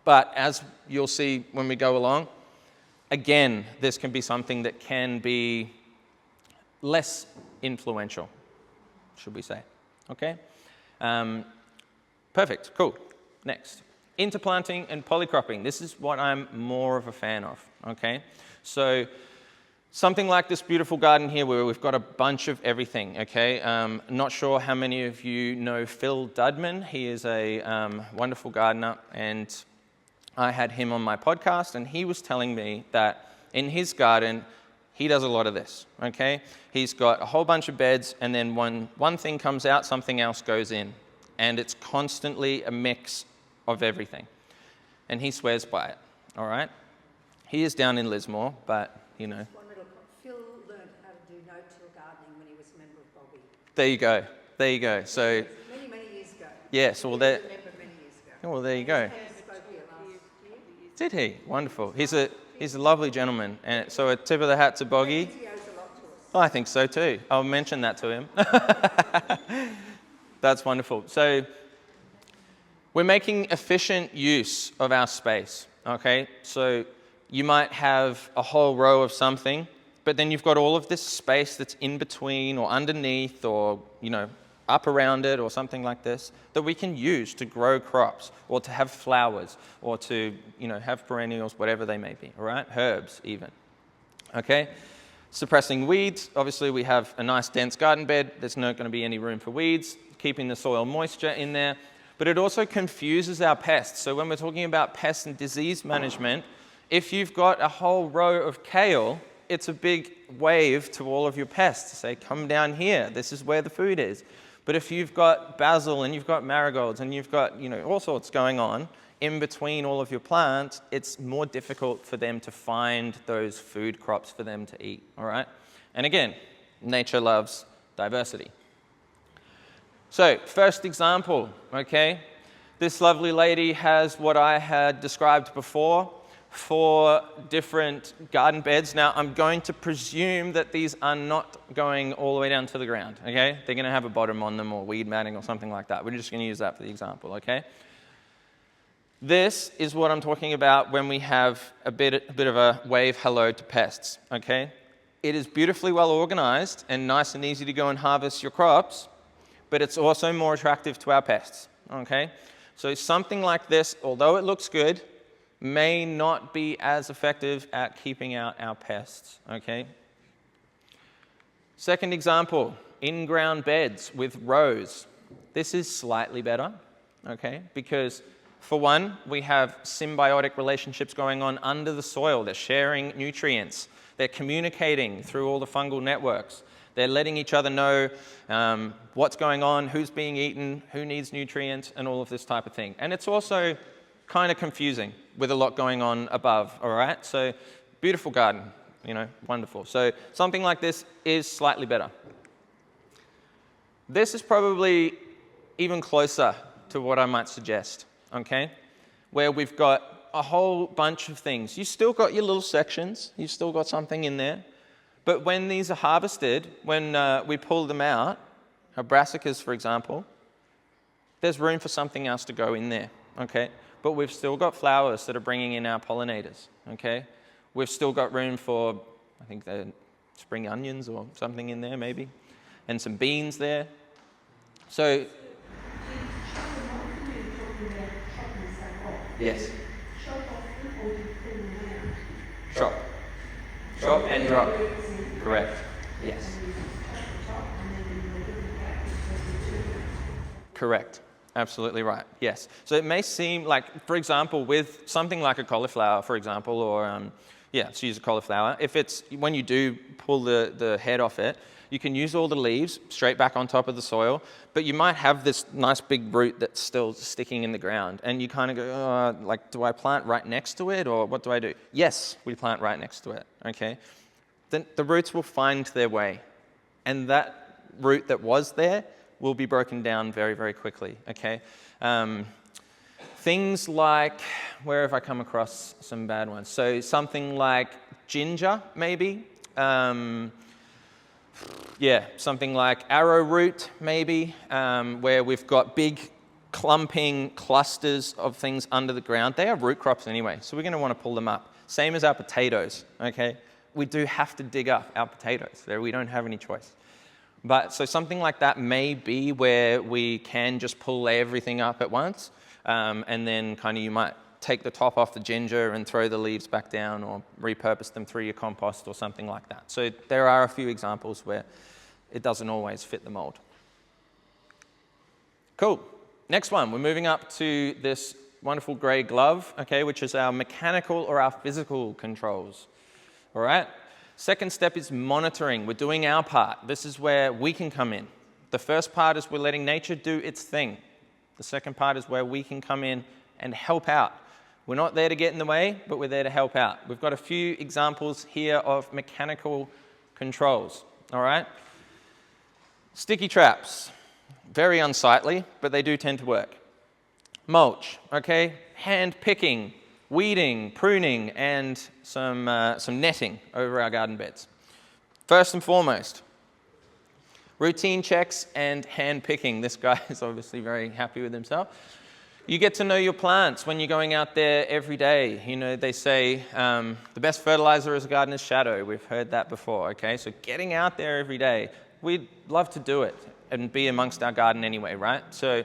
But as you'll see when we go along, again, this can be something that can be less influential, should we say. Okay? Perfect, cool. Next. Interplanting and polycropping. This is what I'm more of a fan of, okay? So something like this beautiful garden here where we've got a bunch of everything, okay? Not sure how many of you know Phil Dudman. He is a wonderful gardener, and I had him on my podcast, and he was telling me that in his garden, he does a lot of this, okay? He's got a whole bunch of beds, and then when one thing comes out, something else goes in. And it's constantly a mix of everything. And he swears by it, all right? He is down in Lismore, but, you know. One little Phil learned how to do no-till gardening when he was a member of BOGI. There you go. There you go. So, Many, many years ago. yes, well, there, I remember many years ago. well, there you go. He spoke here last year. Did he? Wonderful. He's a lovely gentleman. And so a tip of the hat to BOGI. He owes a lot to us. Oh, I think so too. I'll mention that to him. That's wonderful. So we're making efficient use of our space, okay? So you might have a whole row of something, but then you've got all of this space that's in between or underneath or, you know, up around it or something like this that we can use to grow crops or to have flowers or to, you know, have perennials, whatever they may be, all right? Herbs even, okay? Suppressing weeds, obviously we have a nice dense garden bed. There's not going to be any room for weeds, keeping the soil moisture in there. But it also confuses our pests. So when we're talking about pest and disease management, if you've got a whole row of kale, it's a big wave to all of your pests to say, come down here, this is where the food is. But if you've got basil and you've got marigolds and you've got, you know, all sorts going on in between all of your plants, it's more difficult for them to find those food crops for them to eat, all right? And again, nature loves diversity. So, first example, okay? This lovely lady has what I had described before, 4 different garden beds. Now, I'm going to presume that these are not going all the way down to the ground, okay? They're going to have a bottom on them or weed matting or something like that. We're just going to use that for the example, okay? This is what I'm talking about when we have a bit of a wave hello to pests, okay? It is beautifully well organized and nice and easy to go and harvest your crops, but it's also more attractive to our pests, okay? So something like this, although it looks good, may not be as effective at keeping out our pests, okay? Second example, in-ground beds with rows. This is slightly better, okay? Because for one, we have symbiotic relationships going on under the soil. They're sharing nutrients. They're communicating through all the fungal networks. They're letting each other know what's going on, who's being eaten, who needs nutrients, and all of this type of thing. And it's also kind of confusing with a lot going on above, all right? So beautiful garden, you know, wonderful. So something like this is slightly better. This is probably even closer to what I might suggest, okay? Where we've got a whole bunch of things. You still got your little sections. You've still got something in there. But when these are harvested, when we pull them out, our brassicas, for example, there's room for something else to go in there, okay? But we've still got flowers that are bringing in our pollinators, okay? We've still got room for, I think they're spring onions or something in there maybe, and some beans there. So, yes. Chop. Chop and drop. Correct. Yes. Correct. Absolutely right. Yes. So it may seem like, for example, with something like a cauliflower, for example, or let's use a cauliflower. If it's when you do pull the head off it, you can use all the leaves straight back on top of the soil, but you might have this nice big root that's still sticking in the ground, and you kind of go, oh, like, do I plant right next to it, or what do I do? Yes, we plant right next to it. Okay. Then the roots will find their way, and that root that was there will be broken down very, very quickly, okay? Things like, where have I come across some bad ones? So something like ginger, maybe. Something like arrowroot, maybe, where we've got big clumping clusters of things under the ground. They are root crops anyway, so we're going to want to pull them up. Same as our potatoes, okay? We do have to dig up our potatoes. We don't have any choice. But so something like that may be where we can just pull everything up at once, and then kind of you might take the top off the ginger and throw the leaves back down, or repurpose them through your compost or something like that. So there are a few examples where it doesn't always fit the mold. Cool. Next one, we're moving up to this wonderful grey glove, okay, which is our mechanical or our physical controls. All right? Second step is monitoring. We're doing our part. This is where we can come in. The first part is we're letting nature do its thing. The second part is where we can come in and help out. We're not there to get in the way, but we're there to help out. We've got a few examples here of mechanical controls, all right? Sticky traps, very unsightly, but they do tend to work. Mulch, okay? Hand picking, weeding, pruning, and some netting over our garden beds. First and foremost, routine checks and hand picking. This guy is obviously very happy with himself. You get to know your plants when you're going out there every day. You know, they say the best fertilizer is a gardener's shadow. We've heard that before, okay? So getting out there every day, we'd love to do it and be amongst our garden anyway, right? So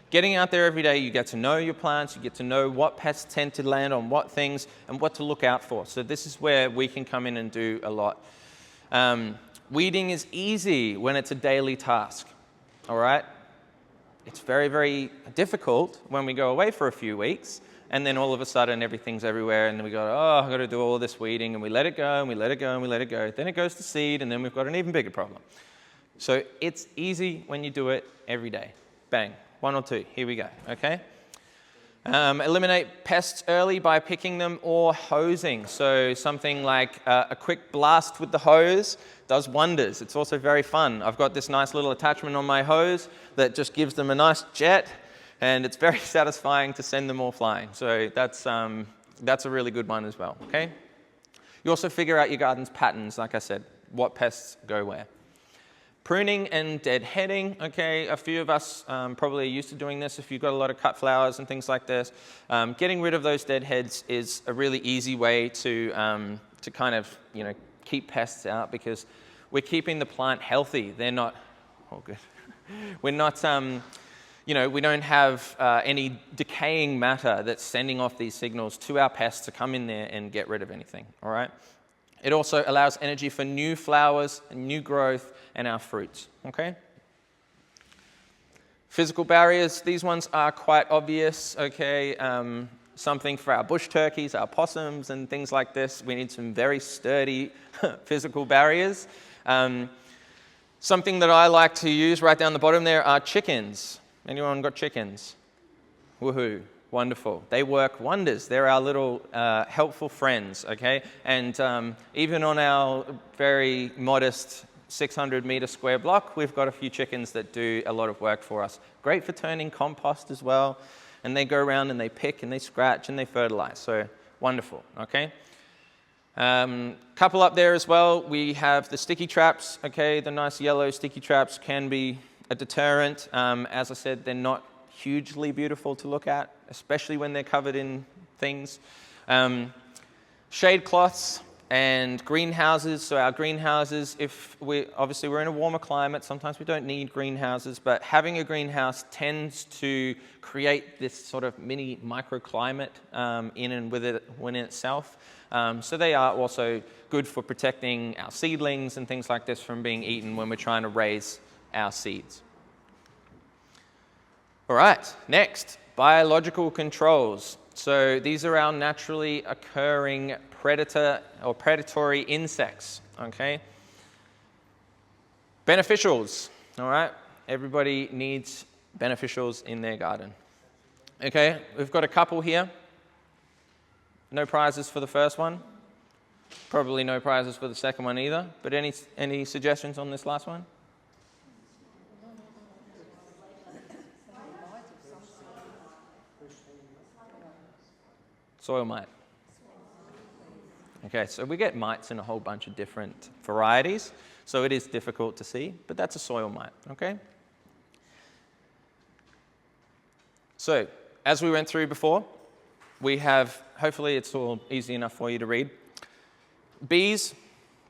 getting out there every day, you get to know your plants, you get to know what pests tend to land on what things and what to look out for. So this is where we can come in and do a lot. Weeding is easy when it's a daily task, all right? It's very, very difficult when we go away for a few weeks and then all of a sudden everything's everywhere and then we go, oh, I've got to do all this weeding, and we let it go and we let it go and we let it go. Then it goes to seed and then we've got an even bigger problem. So it's easy when you do it every day. Bang, 1 or 2, here we go, okay? Eliminate pests early by picking them or hosing. So something like a quick blast with the hose does wonders. It's also very fun. I've got this nice little attachment on my hose that just gives them a nice jet, and it's very satisfying to send them all flying. So that's a really good one as well, okay? You also figure out your garden's patterns, like I said, what pests go where. Pruning and deadheading, okay, a few of us probably are used to doing this if you've got a lot of cut flowers and things like this. Getting rid of those deadheads is a really easy way to kind of, you know, keep pests out, because we're keeping the plant healthy. They're not, oh good. We're not, you know, we don't have any decaying matter that's sending off these signals to our pests to come in there and get rid of anything, all right? It also allows energy for new flowers, new growth, and our fruits, okay? Physical barriers, these ones are quite obvious, okay? Something for our bush turkeys, our possums, and things like this. We need some very sturdy physical barriers. Something that I like to use right down the bottom there are chickens. Anyone got chickens? Woohoo. Wonderful. They work wonders. They're our little helpful friends, okay? And even on our very modest 600-meter square block, we've got a few chickens that do a lot of work for us. Great for turning compost as well. And they go around and they pick and they scratch and they fertilize. So wonderful, okay? Couple up there as well, we have the sticky traps, okay? The nice yellow sticky traps can be a deterrent. As I said, they're not hugely beautiful to look at, especially when they're covered in things. Shade cloths and greenhouses. So our greenhouses, obviously we're in a warmer climate, sometimes we don't need greenhouses, but having a greenhouse tends to create this sort of mini microclimate in and within itself. So they are also good for protecting our seedlings and things like this from being eaten when we're trying to raise our seeds. All right, next, biological controls. So these are our naturally occurring predator or predatory insects, okay? Beneficials, all right? Everybody needs beneficials in their garden. Okay, we've got a couple here. No prizes for the first one. Probably no prizes for the second one either. But any suggestions on this last one? Soil mite. Okay, so we get mites in a whole bunch of different varieties, so it is difficult to see, but that's a soil mite, okay? So, as we went through before, we have, hopefully it's all easy enough for you to read. Bees,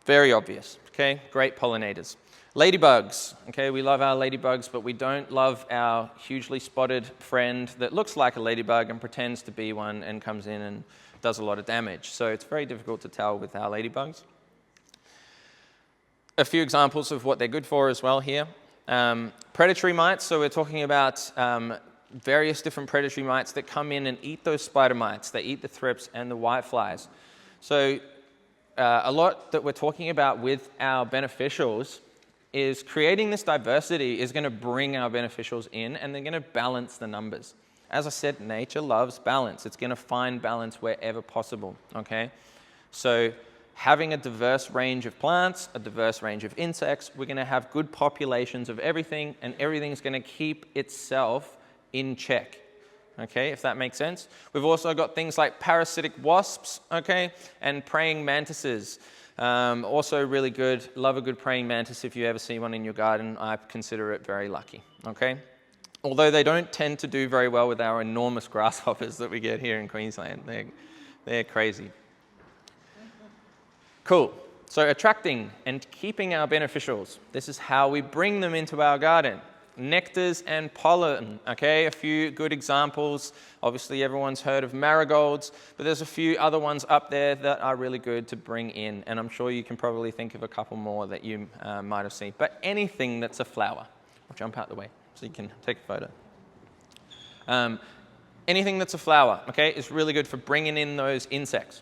very obvious, okay? Great pollinators. Ladybugs, okay? We love our ladybugs, but we don't love our hugely spotted friend that looks like a ladybug and pretends to be one and comes in and does a lot of damage. So it's very difficult to tell with our ladybugs. A few examples of what they're good for as well here. Predatory mites, so we're talking about various different predatory mites that come in and eat those spider mites. They eat the thrips and the whiteflies. So a lot that we're talking about with our beneficials is creating this diversity is going to bring our beneficials in, and they're going to balance the numbers. As I said, nature loves balance. It's going to find balance wherever possible, okay? So having a diverse range of plants, a diverse range of insects, we're going to have good populations of everything, and everything's going to keep itself in check, okay, if that makes sense. We've also got things like parasitic wasps, okay, and praying mantises. Also really good. Love a good praying mantis. If you ever see one in your garden, I consider it very lucky, okay? Although they don't tend to do very well with our enormous grasshoppers that we get here in Queensland. They're crazy. Cool. So attracting and keeping our beneficials. This is how we bring them into our garden. Nectars and pollen, okay? A few good examples. Obviously, everyone's heard of marigolds, but there's a few other ones up there that are really good to bring in, and I'm sure you can probably think of a couple more that you might have seen. But anything that's a flower, I'll jump out the way so you can take a photo. Anything that's a flower, okay, is really good for bringing in those insects.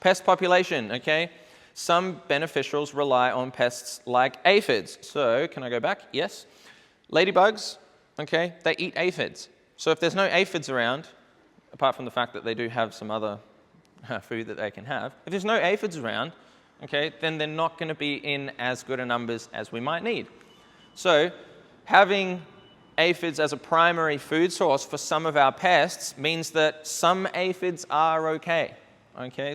Pest population, okay? Some beneficials rely on pests like aphids. So, can I go back? Yes. Ladybugs, okay, they eat aphids. So if there's no aphids around, apart from the fact that they do have some other food that they can have, if there's no aphids around, okay, then they're not going to be in as good a numbers as we might need. So having aphids as a primary food source for some of our pests means that some aphids are okay,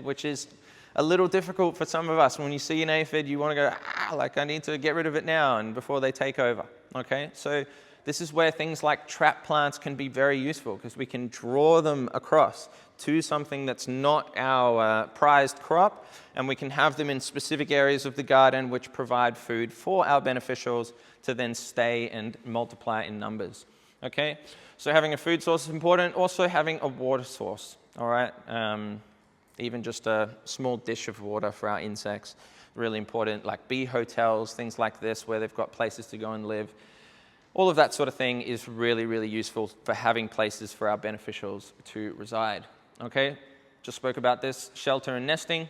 which is a little difficult for some of us. When you see an aphid, you want to go, like I need to get rid of it now and before they take over, okay? So this is where things like trap plants can be very useful because we can draw them across to something that's not our prized crop, and we can have them in specific areas of the garden which provide food for our beneficials to then stay and multiply in numbers, okay? So having a food source is important. Also having a water source, all right? Even just a small dish of water for our insects, really important, like bee hotels, things like this, where they've got places to go and live. All of that sort of thing is really, really useful for having places for our beneficials to reside, okay? Just spoke about this, shelter and nesting,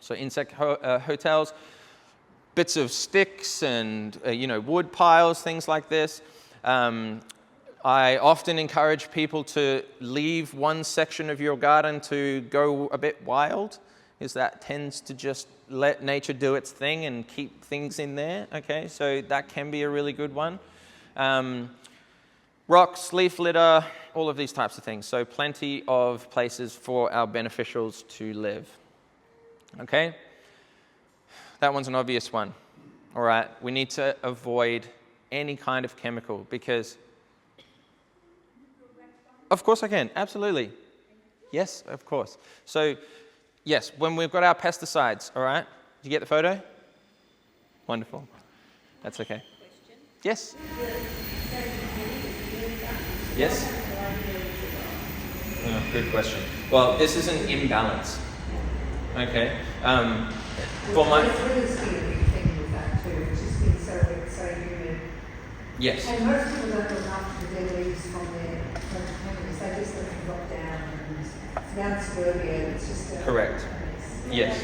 so insect hotels, bits of sticks and, wood piles, things like this. I often encourage people to leave one section of your garden to go a bit wild, because that tends to just let nature do its thing and keep things in there, okay? So that can be a really good one. Rocks, leaf litter, all of these types of things. So plenty of places for our beneficials to live, okay? That one's an obvious one, all right? We need to avoid any kind of chemical because... Of course I can, absolutely. Yes, of course. So, yes, when we've got our pesticides, all right? Did you get the photo? Wonderful. That's okay. Question? Yes? Yes? Oh, good question. Well, this is an imbalance. Okay. For my... Weather's been a big thing with that too. It's just been so humid. Yes. And most people don't look after the dead without suburbia, it's just a... Correct. Yes.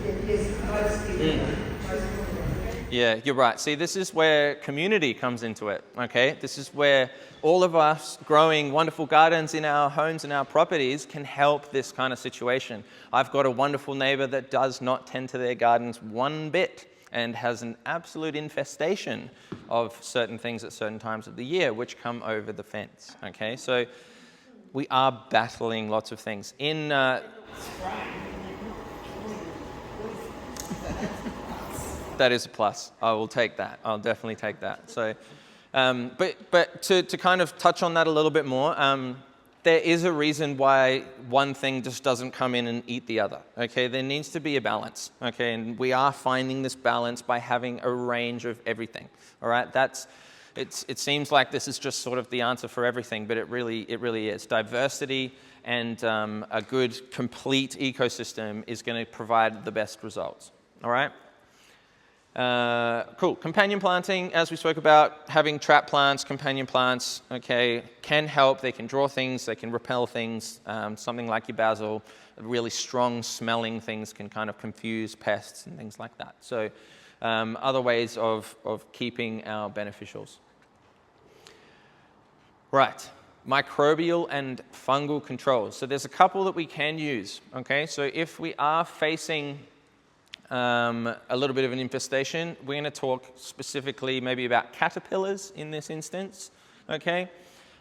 It is most people, Yeah, you're right. See, this is where community comes into it, okay? This is where all of us growing wonderful gardens in our homes and our properties can help this kind of situation. I've got a wonderful neighbor that does not tend to their gardens one bit and has an absolute infestation of certain things at certain times of the year which come over the fence, okay? So we are battling lots of things. That is a plus. I will take that. I'll definitely take that. So, but to kind of touch on that a little bit more, there is a reason why one thing just doesn't come in and eat the other. Okay, there needs to be a balance. Okay, and we are finding this balance by having a range of everything. All right, it seems like this is just sort of the answer for everything, but it really is. Diversity and a good, complete ecosystem is going to provide the best results. All right. Cool. Companion planting, as we spoke about, having trap plants, companion plants, okay, can help. They can draw things, they can repel things. Something like your basil, really strong smelling things can kind of confuse pests and things like that. So other ways of keeping our beneficials. Right. Microbial and fungal controls. So there's a couple that we can use, okay? So if we are facing a little bit of an infestation, we're going to talk specifically maybe about caterpillars in this instance, okay?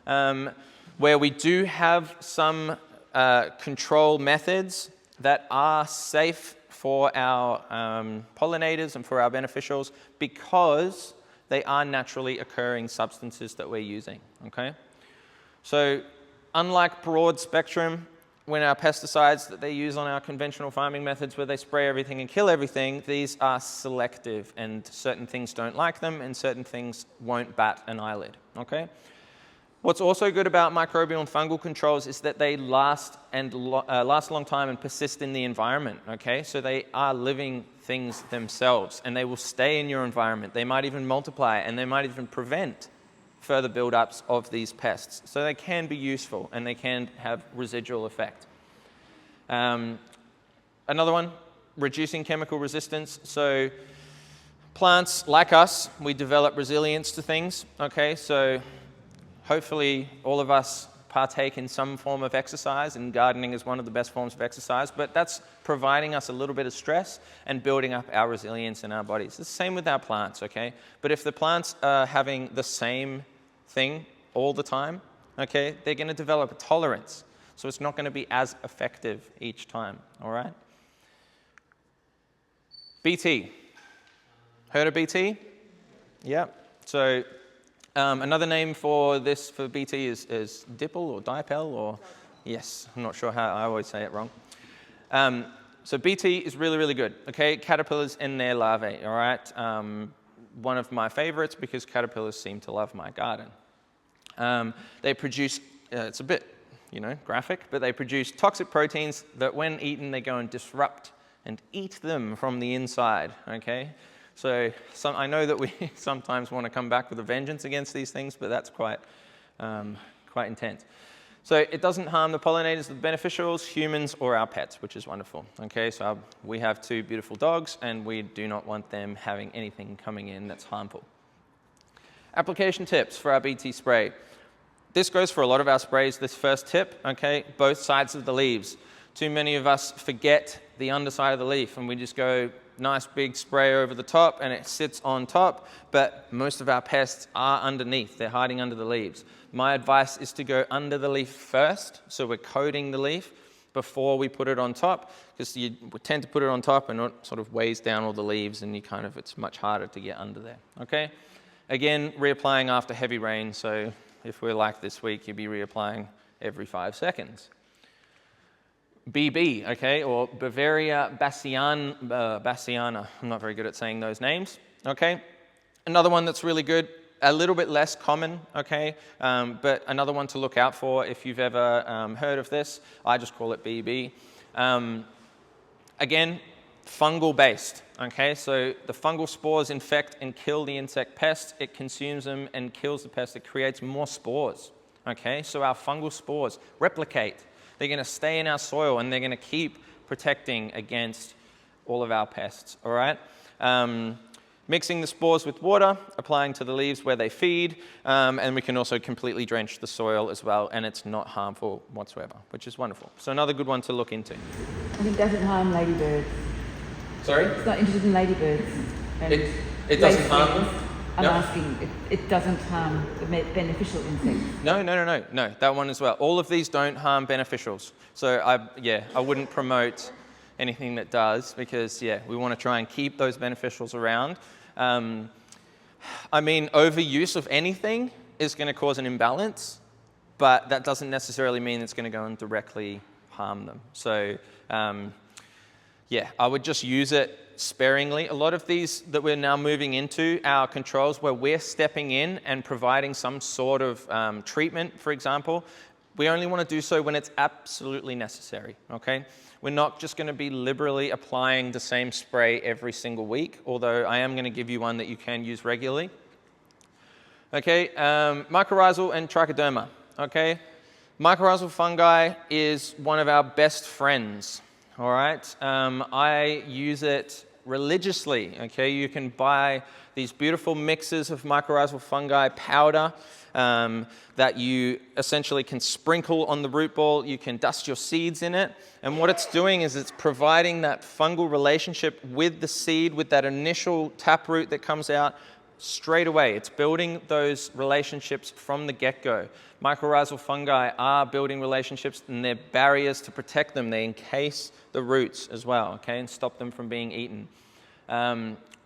Where we do have some control methods that are safe for our pollinators and for our beneficials because they are naturally occurring substances that we're using, okay? So unlike broad spectrum, when our pesticides that they use on our conventional farming methods where they spray everything and kill everything, these are selective and certain things don't like them and certain things won't bat an eyelid, okay? What's also good about microbial and fungal controls is that they last a long time and persist in the environment, okay? So they are living things themselves and they will stay in your environment. They might even multiply and they might even prevent further build-ups of these pests. So they can be useful and they can have residual effect. Another one, reducing chemical resistance. So plants, like us, we develop resilience to things, okay? So hopefully all of us partake in some form of exercise, and gardening is one of the best forms of exercise, but that's providing us a little bit of stress and building up our resilience in our bodies. It's the same with our plants, okay? But if the plants are having the same thing all the time, okay, they're going to develop a tolerance. So it's not going to be as effective each time, all right? BT. Heard of BT? Yeah. So another name for this, for BT, is dipple or dipel, or yes, I'm not sure how, I always say it wrong. So BT is really, really good, okay? Caterpillars and their larvae, all right? One of my favorites because caterpillars seem to love my garden. They produce, it's a bit, graphic, but they produce toxic proteins that when eaten, they go and disrupt and eat them from the inside, okay? So I know that we sometimes want to come back with a vengeance against these things, but that's quite intense. So it doesn't harm the pollinators, the beneficials, humans, or our pets, which is wonderful. Okay, so we have 2 beautiful dogs, and we do not want them having anything coming in that's harmful. Application tips for our BT spray. This goes for a lot of our sprays, this first tip, okay, both sides of the leaves. Too many of us forget the underside of the leaf, and we just go nice big spray over the top, and it sits on top, but most of our pests are underneath. They're hiding under the leaves. My advice is to go under the leaf first, so we're coating the leaf before we put it on top, because you tend to put it on top and it sort of weighs down all the leaves, and it's much harder to get under there, okay? Again, reapplying after heavy rain, so if we're like this week, you'll be reapplying every 5 seconds. BB, okay, or Bavaria bassiana. I'm not very good at saying those names, okay? Another one that's really good, a little bit less common, okay, but another one to look out for if you've ever heard of this. I just call it BB. Again, fungal based, okay, so the fungal spores infect and kill the insect pest. It consumes them and kills the pest. It creates more spores, Okay, so our fungal spores replicate. They're going to stay in our soil and they're going to keep protecting against all of our pests, all right? Mixing the spores with water, applying to the leaves where they feed, and we can also completely drench the soil as well, and it's not harmful whatsoever, which is wonderful. So another good one to look into. And it doesn't harm ladybirds. Sorry? It's not interested in ladybirds. And It doesn't harm them? I'm No. asking, it doesn't harm the beneficial insects. No, that one as well. All of these don't harm beneficials. So I wouldn't promote anything that does, because we want to try and keep those beneficials around. I mean, overuse of anything is going to cause an imbalance, but that doesn't necessarily mean it's going to go and directly harm them. So I would just use it sparingly. A lot of these that we're now moving into our controls, where we're stepping in and providing some sort of treatment, for example, we only want to do so when it's absolutely necessary, okay? We're not just going to be liberally applying the same spray every single week, although I am going to give you one that you can use regularly. Okay, mycorrhizal and trichoderma, okay? Mycorrhizal fungi is one of our best friends, all right? I use it religiously, okay? You can buy these beautiful mixes of mycorrhizal fungi powder that you essentially can sprinkle on the root ball. You can dust your seeds in it, and what it's doing is it's providing that fungal relationship with the seed, with that initial taproot that comes out straight away. It's building those relationships from the get-go. Mycorrhizal fungi are building relationships, and they're barriers to protect them. They encase the roots as well, okay, and stop them from being eaten.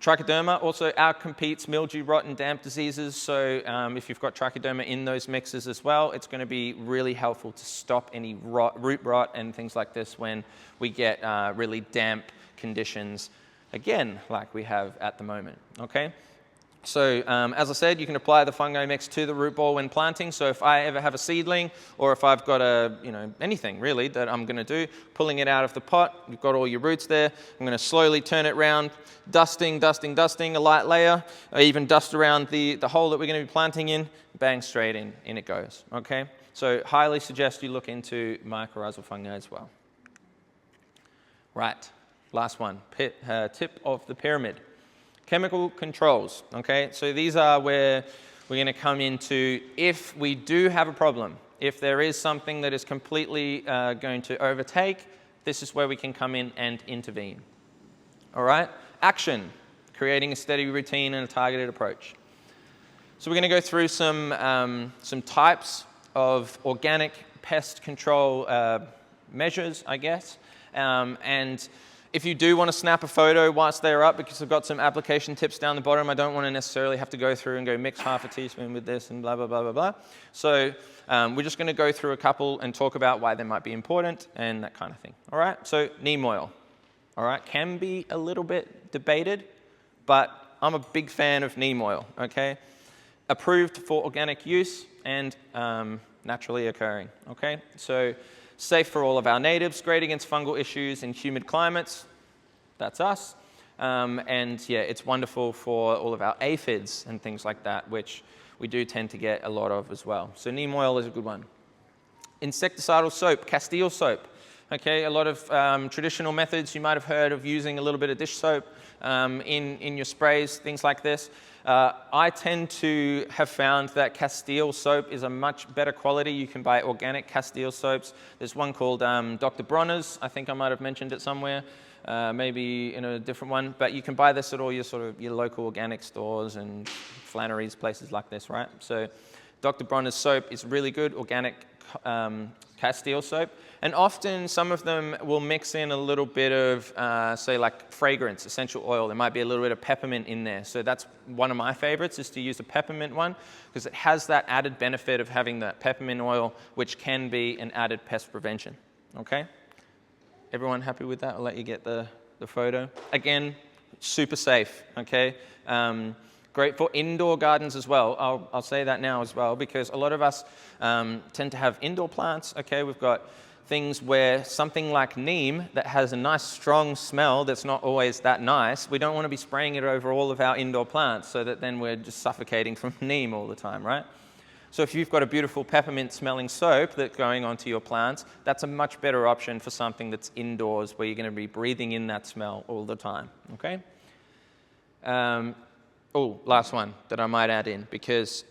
Trichoderma also outcompetes mildew, rot, and damp diseases. So if you've got trichoderma in those mixes as well, it's going to be really helpful to stop any root rot and things like this when we get really damp conditions, again, like we have at the moment, okay? So as I said, you can apply the fungi mix to the root ball when planting. So if I ever have a seedling, or if I've got anything really that I'm going to do, pulling it out of the pot, you've got all your roots there. I'm going to slowly turn it around, dusting, a light layer. I even dust around the hole that we're going to be planting in. Bang, straight in it goes. Okay. So highly suggest you look into mycorrhizal fungi as well. Right. Last one. Tip of the pyramid. Chemical controls, okay? So these are where we're going to come into if we do have a problem, if there is something that is completely going to overtake, this is where we can come in and intervene. All right? Action, creating a steady routine and a targeted approach. So we're going to go through some types of organic pest control measures, I guess, and if you do want to snap a photo whilst they're up, because I've got some application tips down the bottom, I don't want to necessarily have to go through and go mix half a teaspoon with this and blah, blah, blah, blah, blah. So we're just going to go through a couple and talk about why they might be important and that kind of thing. All right, so neem oil, all right, can be a little bit debated, but I'm a big fan of neem oil, okay? Approved for organic use and naturally occurring, okay? So safe for all of our natives, great against fungal issues in humid climates. That's us. And it's wonderful for all of our aphids and things like that, which we do tend to get a lot of as well. So neem oil is a good one. Insecticidal soap, Castile soap. Okay, a lot of traditional methods you might have heard of using a little bit of dish soap in your sprays, things like this. I tend to have found that Castile soap is a much better quality. You can buy organic Castile soaps. There's one called Dr. Bronner's. I think I might have mentioned it somewhere, maybe in a different one. But you can buy this at all your local organic stores and Flannery's, places like this, right? So Dr. Bronner's soap is really good, organic Castile soap. And often some of them will mix in a little bit of, say, like fragrance, essential oil. There might be a little bit of peppermint in there. So that's one of my favorites, is to use a peppermint one, because it has that added benefit of having that peppermint oil, which can be an added pest prevention. Okay? Everyone happy with that? I'll let you get the photo. Again, super safe, okay? Great for indoor gardens as well. I'll say that now as well, because a lot of us tend to have indoor plants, okay? We've got things where something like neem that has a nice strong smell that's not always that nice, we don't want to be spraying it over all of our indoor plants so that then we're just suffocating from neem all the time, right? So if you've got a beautiful peppermint smelling soap that's going onto your plants, that's a much better option for something that's indoors where you're going to be breathing in that smell all the time, okay? Last one that I might add in, because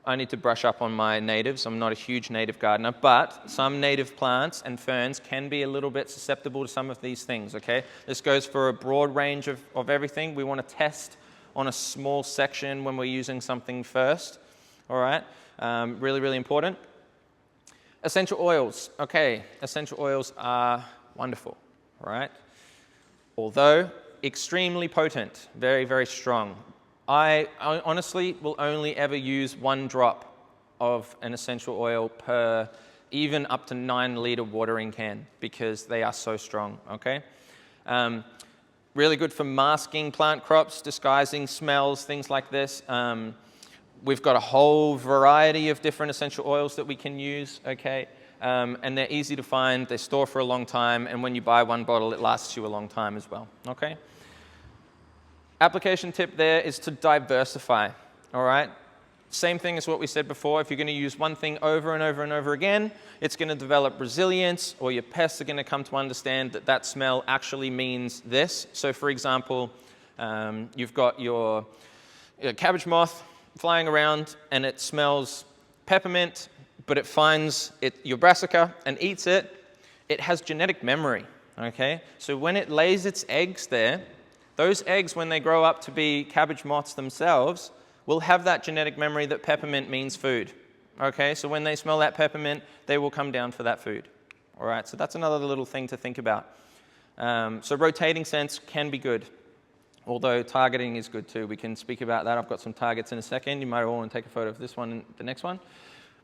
I need to brush up on my natives. I'm not a huge native gardener, but some native plants and ferns can be a little bit susceptible to some of these things, okay? This goes for a broad range of everything. We want to test on a small section when we're using something first, all right? Really, really important. Essential oils, okay. Essential oils are wonderful, all right? Although extremely potent, very, very strong. I honestly will only ever use 1 drop of an essential oil per even up to 9-liter watering can because they are so strong, okay? Really good for masking plant crops, disguising smells, things like this. We've got a whole variety of different essential oils that we can use, okay? And they're easy to find, they store for a long time, and when you buy 1 bottle, it lasts you a long time as well, okay? Application tip there is to diversify, all right? Same thing as what we said before. If you're going to use one thing over and over and over again, it's going to develop resilience, or your pests are going to come to understand that that smell actually means this. So for example, you've got your cabbage moth flying around and it smells peppermint, but it finds your brassica and eats it. It has genetic memory, okay? So when it lays its eggs there, those eggs, when they grow up to be cabbage moths themselves, will have that genetic memory that peppermint means food, okay? So when they smell that peppermint, they will come down for that food, all right? So that's another little thing to think about. So rotating scents can be good, although targeting is good too. We can speak about that. I've got some targets in a second. You might all want to take a photo of this one and the next one.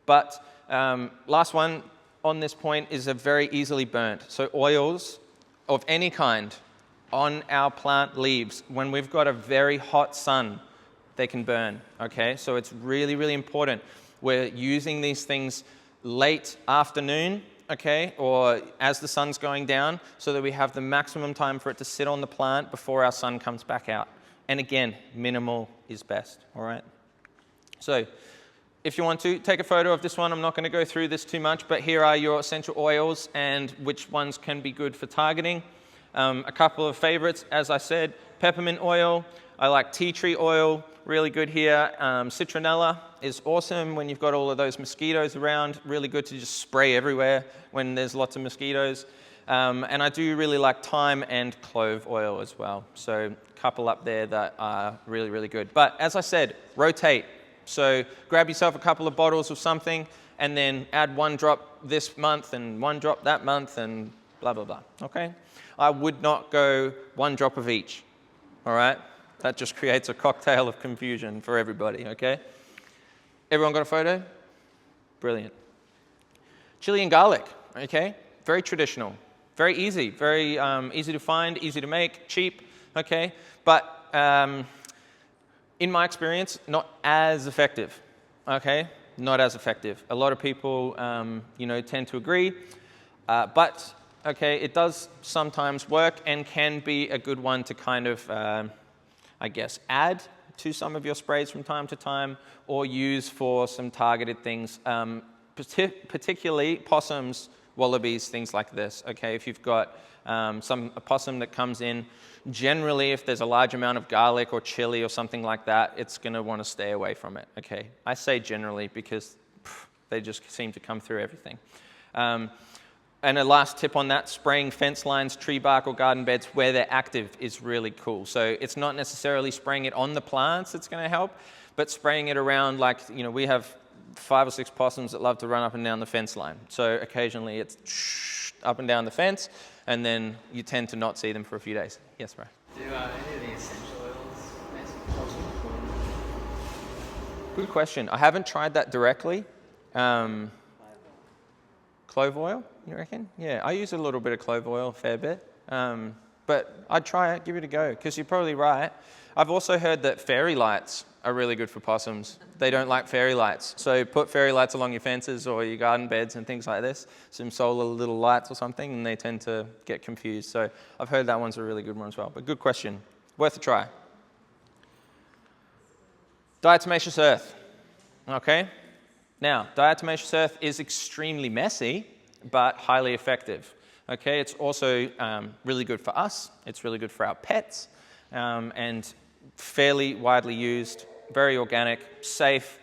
But last one on this point is a very easily burnt. So oils of any kind on our plant leaves, when we've got a very hot sun, they can burn, okay? So it's really, really important. We're using these things late afternoon, okay, or as the sun's going down, so that we have the maximum time for it to sit on the plant before our sun comes back out. And again, minimal is best, all right? So if you want to, take a photo of this one. I'm not going to go through this too much, but here are your essential oils and which ones can be good for targeting. A couple of favorites, as I said, peppermint oil. I like tea tree oil, really good here. Citronella is awesome when you've got all of those mosquitoes around. Really good to just spray everywhere when there's lots of mosquitoes. And I do really like thyme and clove oil as well. So a couple up there that are really, really good. But as I said, rotate. So grab yourself a couple of bottles of something and then add 1 drop this month and 1 drop that month and blah, blah, blah, okay? I would not go 1 drop of each, all right? That just creates a cocktail of confusion for everybody, okay? Everyone got a photo? Brilliant. Chili and garlic, okay? Very traditional, very easy to find, easy to make, cheap, okay? But in my experience, not as effective, okay? Not as effective. A lot of people, tend to agree, but okay, it does sometimes work and can be a good one to kind of, add to some of your sprays from time to time or use for some targeted things, particularly possums, wallabies, things like this, okay? If you've got a possum that comes in, generally if there's a large amount of garlic or chili or something like that, it's going to want to stay away from it, okay? I say generally because they just seem to come through everything. And a last tip on that, spraying fence lines, tree bark or garden beds where they're active is really cool. So it's not necessarily spraying it on the plants that's going to help, but spraying it around, we have 5 or 6 possums that love to run up and down the fence line. So occasionally it's up and down the fence, and then you tend to not see them for a few days. Yes, bro? Do any of the essential oils mess with possum? Good question. I haven't tried that directly. Clove oil, you reckon? Yeah, I use a little bit of clove oil, a fair bit. But I'd try it, give it a go, because you're probably right. I've also heard that fairy lights are really good for possums. They don't like fairy lights. So put fairy lights along your fences or your garden beds and things like this, some solar little lights or something, and they tend to get confused. So I've heard that one's a really good one as well. But good question, worth a try. Diatomaceous earth, okay? Now, diatomaceous earth is extremely messy, but highly effective. Okay, it's also really good for us. It's really good for our pets, and fairly widely used, very organic, safe,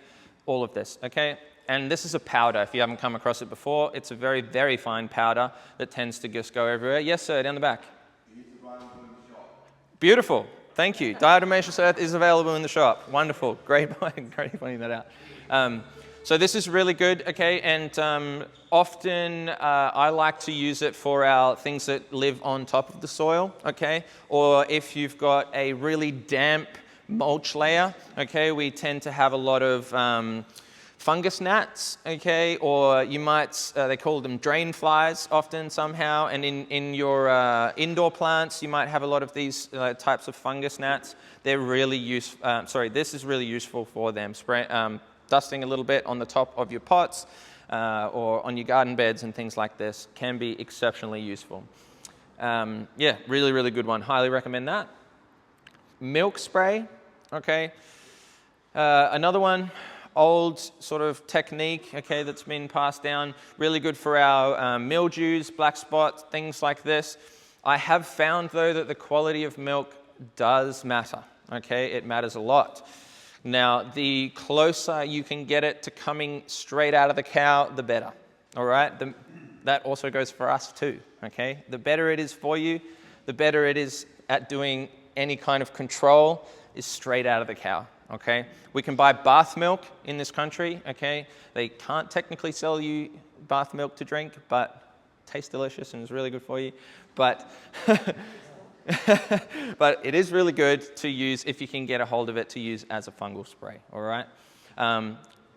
all of this. Okay, and this is a powder. If you haven't come across it before, it's a very, very fine powder that tends to just go everywhere. Yes, sir, down the back. Beautiful. Thank you. Diatomaceous earth is available in the shop. Wonderful. Great pointing that out. So this is really good, okay, and often I like to use it for our things that live on top of the soil, okay, or if you've got a really damp mulch layer, okay, we tend to have a lot of fungus gnats, okay, or you might, they call them drain flies often somehow, and in your indoor plants you might have a lot of these types of fungus gnats. They're really useful, this is really useful for them. Dusting a little bit on the top of your pots or on your garden beds and things like this can be exceptionally useful. Yeah, really, really good one. Highly recommend that. Milk spray, okay. Another one, old sort of technique, okay, that's been passed down. Really good for our mildews, black spots, things like this. I have found, though, that the quality of milk does matter, okay. It matters a lot. Now, the closer you can get it to coming straight out of the cow, the better, all right? That also goes for us too, okay? The better it is for you, the better it is at doing any kind of control is straight out of the cow, okay? We can buy bath milk in this country, okay? They can't technically sell you bath milk to drink, but it tastes delicious and is really good for you. But but it is really good to use if you can get a hold of it to use as a fungal spray, all right?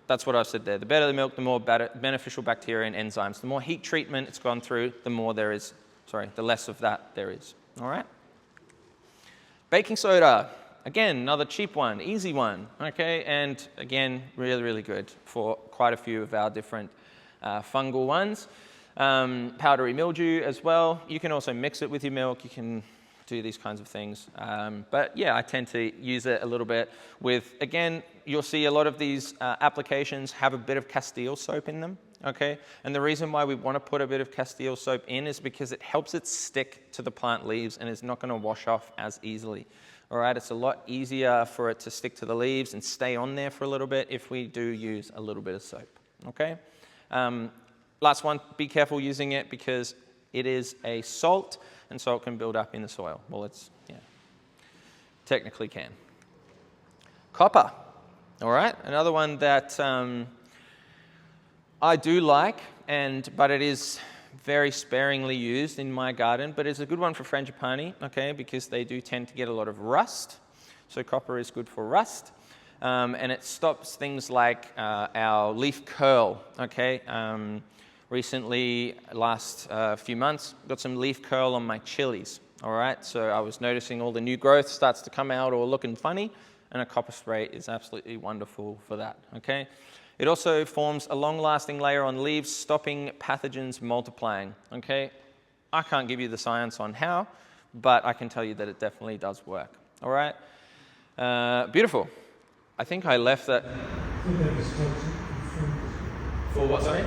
That's what I've said there. The better the milk, the more beneficial bacteria and enzymes. The more heat treatment it's gone through, the more there is, the less of that there is, all right? Baking soda, again, another cheap one, easy one, okay? And again, really, really good for quite a few of our different fungal ones. Powdery mildew as well. You can also mix it with your milk. You can do these kinds of things. But yeah, I tend to use it a little bit with, again, you'll see a lot of these applications have a bit of Castile soap in them, okay? And the reason why we want to put a bit of Castile soap in is because it helps it stick to the plant leaves and is not going to wash off as easily, all right? It's a lot easier for it to stick to the leaves and stay on there for a little bit if we do use a little bit of soap, okay? Last one, be careful using it because it is a salt, and salt can build up in the soil. Well, it's, yeah, technically can. Copper, all right? Another one that I do like, but it is very sparingly used in my garden, but it's a good one for frangipani, okay, because they do tend to get a lot of rust. So copper is good for rust, and it stops things like our leaf curl, okay? Recently, last few months, got some leaf curl on my chilies, all right? So I was noticing all the new growth starts to come out or looking funny, and a copper spray is absolutely wonderful for that, okay? It also forms a long-lasting layer on leaves, stopping pathogens multiplying, okay? I can't give you the science on how, but I can tell you that it definitely does work, all right? Beautiful. I think I left that. For what, sorry?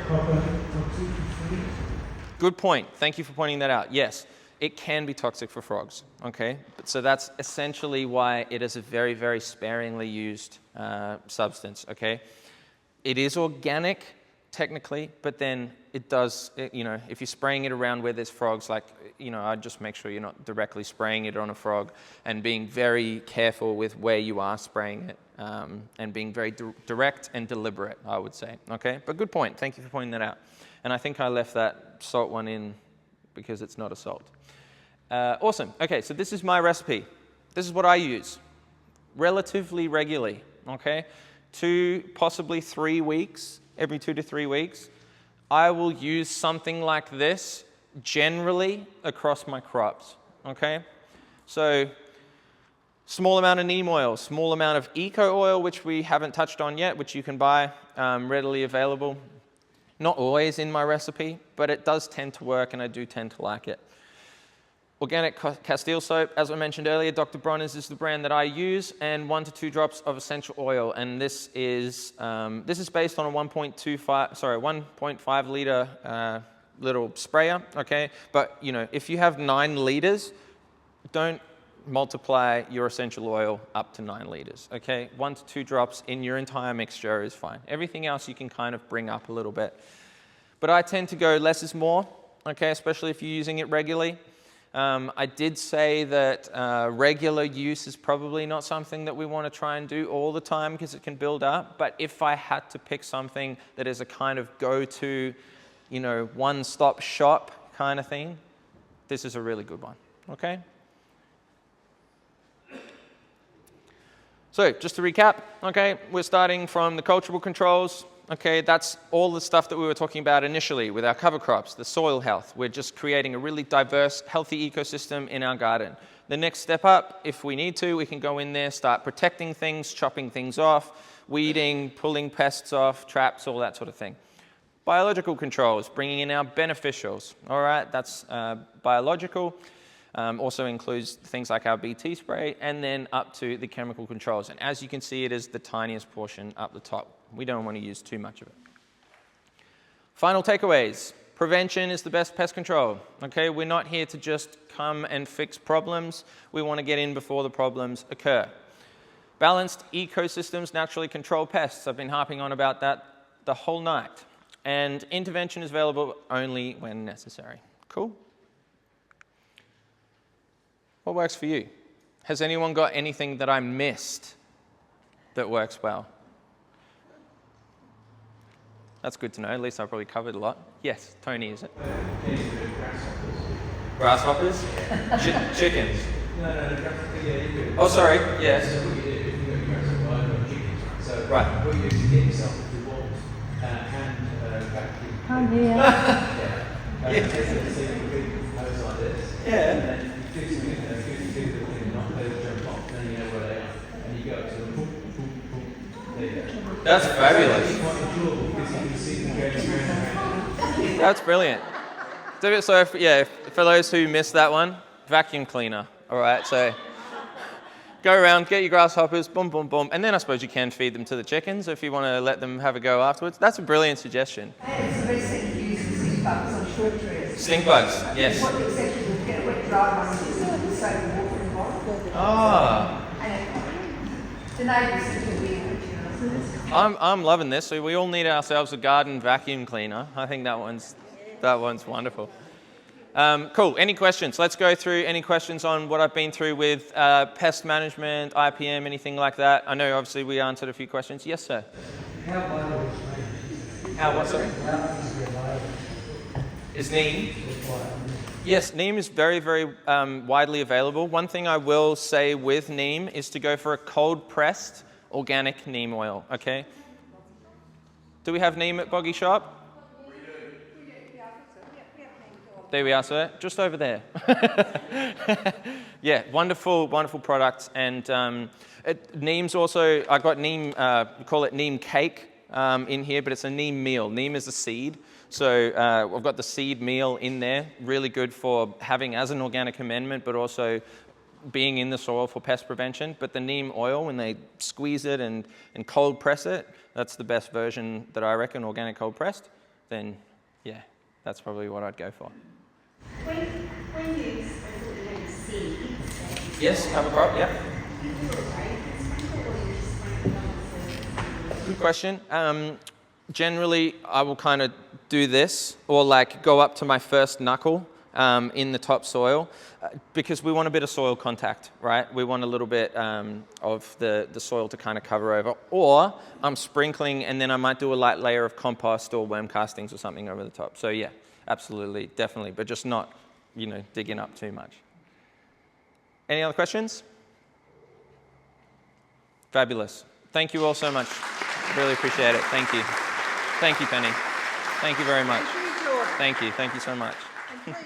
Good point. Thank you for pointing that out. Yes, it can be toxic for frogs, okay? So that's essentially why it is a very, very sparingly used substance, okay? It is organic, technically, but then it does, if you're spraying it around where there's frogs, I'd just make sure you're not directly spraying it on a frog and being very careful with where you are spraying it. And being very direct and deliberate, I would say, okay? But good point, thank you for pointing that out. And I think I left that salt one in because it's not a salt. Awesome, okay, so this is my recipe. This is what I use relatively regularly, okay? 2, possibly 3 weeks, every 2 to 3 weeks, I will use something like this generally across my crops, okay? So, small amount of neem oil, small amount of eco oil, which we haven't touched on yet, which you can buy readily available. Not always in my recipe, but it does tend to work and I do tend to like it. Organic Castile soap, as I mentioned earlier, Dr. Bronner's is the brand that I use, and 1 to 2 drops of essential oil. And this is based on a 1.5 liter little sprayer, okay? But you know, if you have 9 liters, don't multiply your essential oil up to 9 liters, okay? 1 to 2 drops in your entire mixture is fine. Everything else you can kind of bring up a little bit. But I tend to go less is more, okay? Especially if you're using it regularly. I did say that regular use is probably not something that we want to try and do all the time because it can build up. But if I had to pick something that is a kind of go-to, you know, one-stop shop kind of thing, this is a really good one, okay? So just to recap, okay, we're starting from the cultural controls. Okay, that's all the stuff that we were talking about initially with our cover crops, the soil health. We're just creating a really diverse, healthy ecosystem in our garden. The next step up, if we need to, we can go in there, start protecting things, chopping things off, weeding, pulling pests off, traps, all that sort of thing. Biological controls, bringing in our beneficials. All right, that's biological. Also includes things like our BT spray, and then up to the chemical controls. And as you can see, it is the tiniest portion up the top. We don't want to use too much of it. Final takeaways. Prevention is the best pest control. Okay, we're not here to just come and fix problems. We want to get in before the problems occur. Balanced ecosystems naturally control pests. I've been harping on about that the whole night. And intervention is available only when necessary. Cool? What works for you? Has anyone got anything that I missed that works well? That's good to know. At least I probably covered a lot. Yes, Tony, is it? Grasshoppers? Chickens? No, grasshoppers. Oh, sorry. Yes. So right. What you do is get yourself into walls and vacuum. Oh, yeah. So you could hose like this. Yeah. And then you do something, do the thing, not those jump off, then you know where they are. And you go up to them, boom, boom, boom. There you go. That's fabulous. It's quite enjoyable because you can see them going around. That's brilliant. So, for those who missed that one, vacuum cleaner. All right, so go around, get your grasshoppers, boom, boom, boom, and then I suppose you can feed them to the chickens if you want to let them have a go afterwards. That's a brilliant suggestion. It's the best thing to use for stink bugs on short trees. Stink bugs, yes. What except you would get a wet dry one and just put the soap and water in the bottle. Ah. And the neighbours think you're weird, you know. I'm loving this. So we all need ourselves a garden vacuum cleaner. I think that one's wonderful. Cool. Any questions? Let's go through any questions on what I've been through with pest management, IPM, anything like that. I know obviously we answered a few questions. Yes, sir. How vital is neem? How what, sorry? How easily available? Is neem? Yes, neem is very, very widely available. One thing I will say with neem is to go for a cold-pressed organic neem oil, okay? Do we have neem at BOGI shop? We do. There we are, sir. Just over there. Yeah, wonderful, wonderful product. And neem's also, I got neem, we call it neem cake in here, but it's a neem meal. Neem is a seed. So I've got the seed meal in there, really good for having as an organic amendment, but also being in the soil for pest prevention. But the neem oil, when they squeeze it and cold press it, that's the best version that I reckon, organic cold pressed. Then, yeah, that's probably what I'd go for. When you specifically seed, Yes, cover crop, yeah. you do it right, or you just Good question. Generally, I will kind of do this, or like go up to my first knuckle in the topsoil, because we want a bit of soil contact, right? We want a little bit of the soil to kind of cover over. Or I'm sprinkling, and then I might do a light layer of compost or worm castings or something over the top. So yeah, absolutely, definitely, but just not, digging up too much. Any other questions? Fabulous. Thank you all so much. Really appreciate it. Thank you. Thank you, Penny. Thank you very much. Thank you. Thank you so much. And please,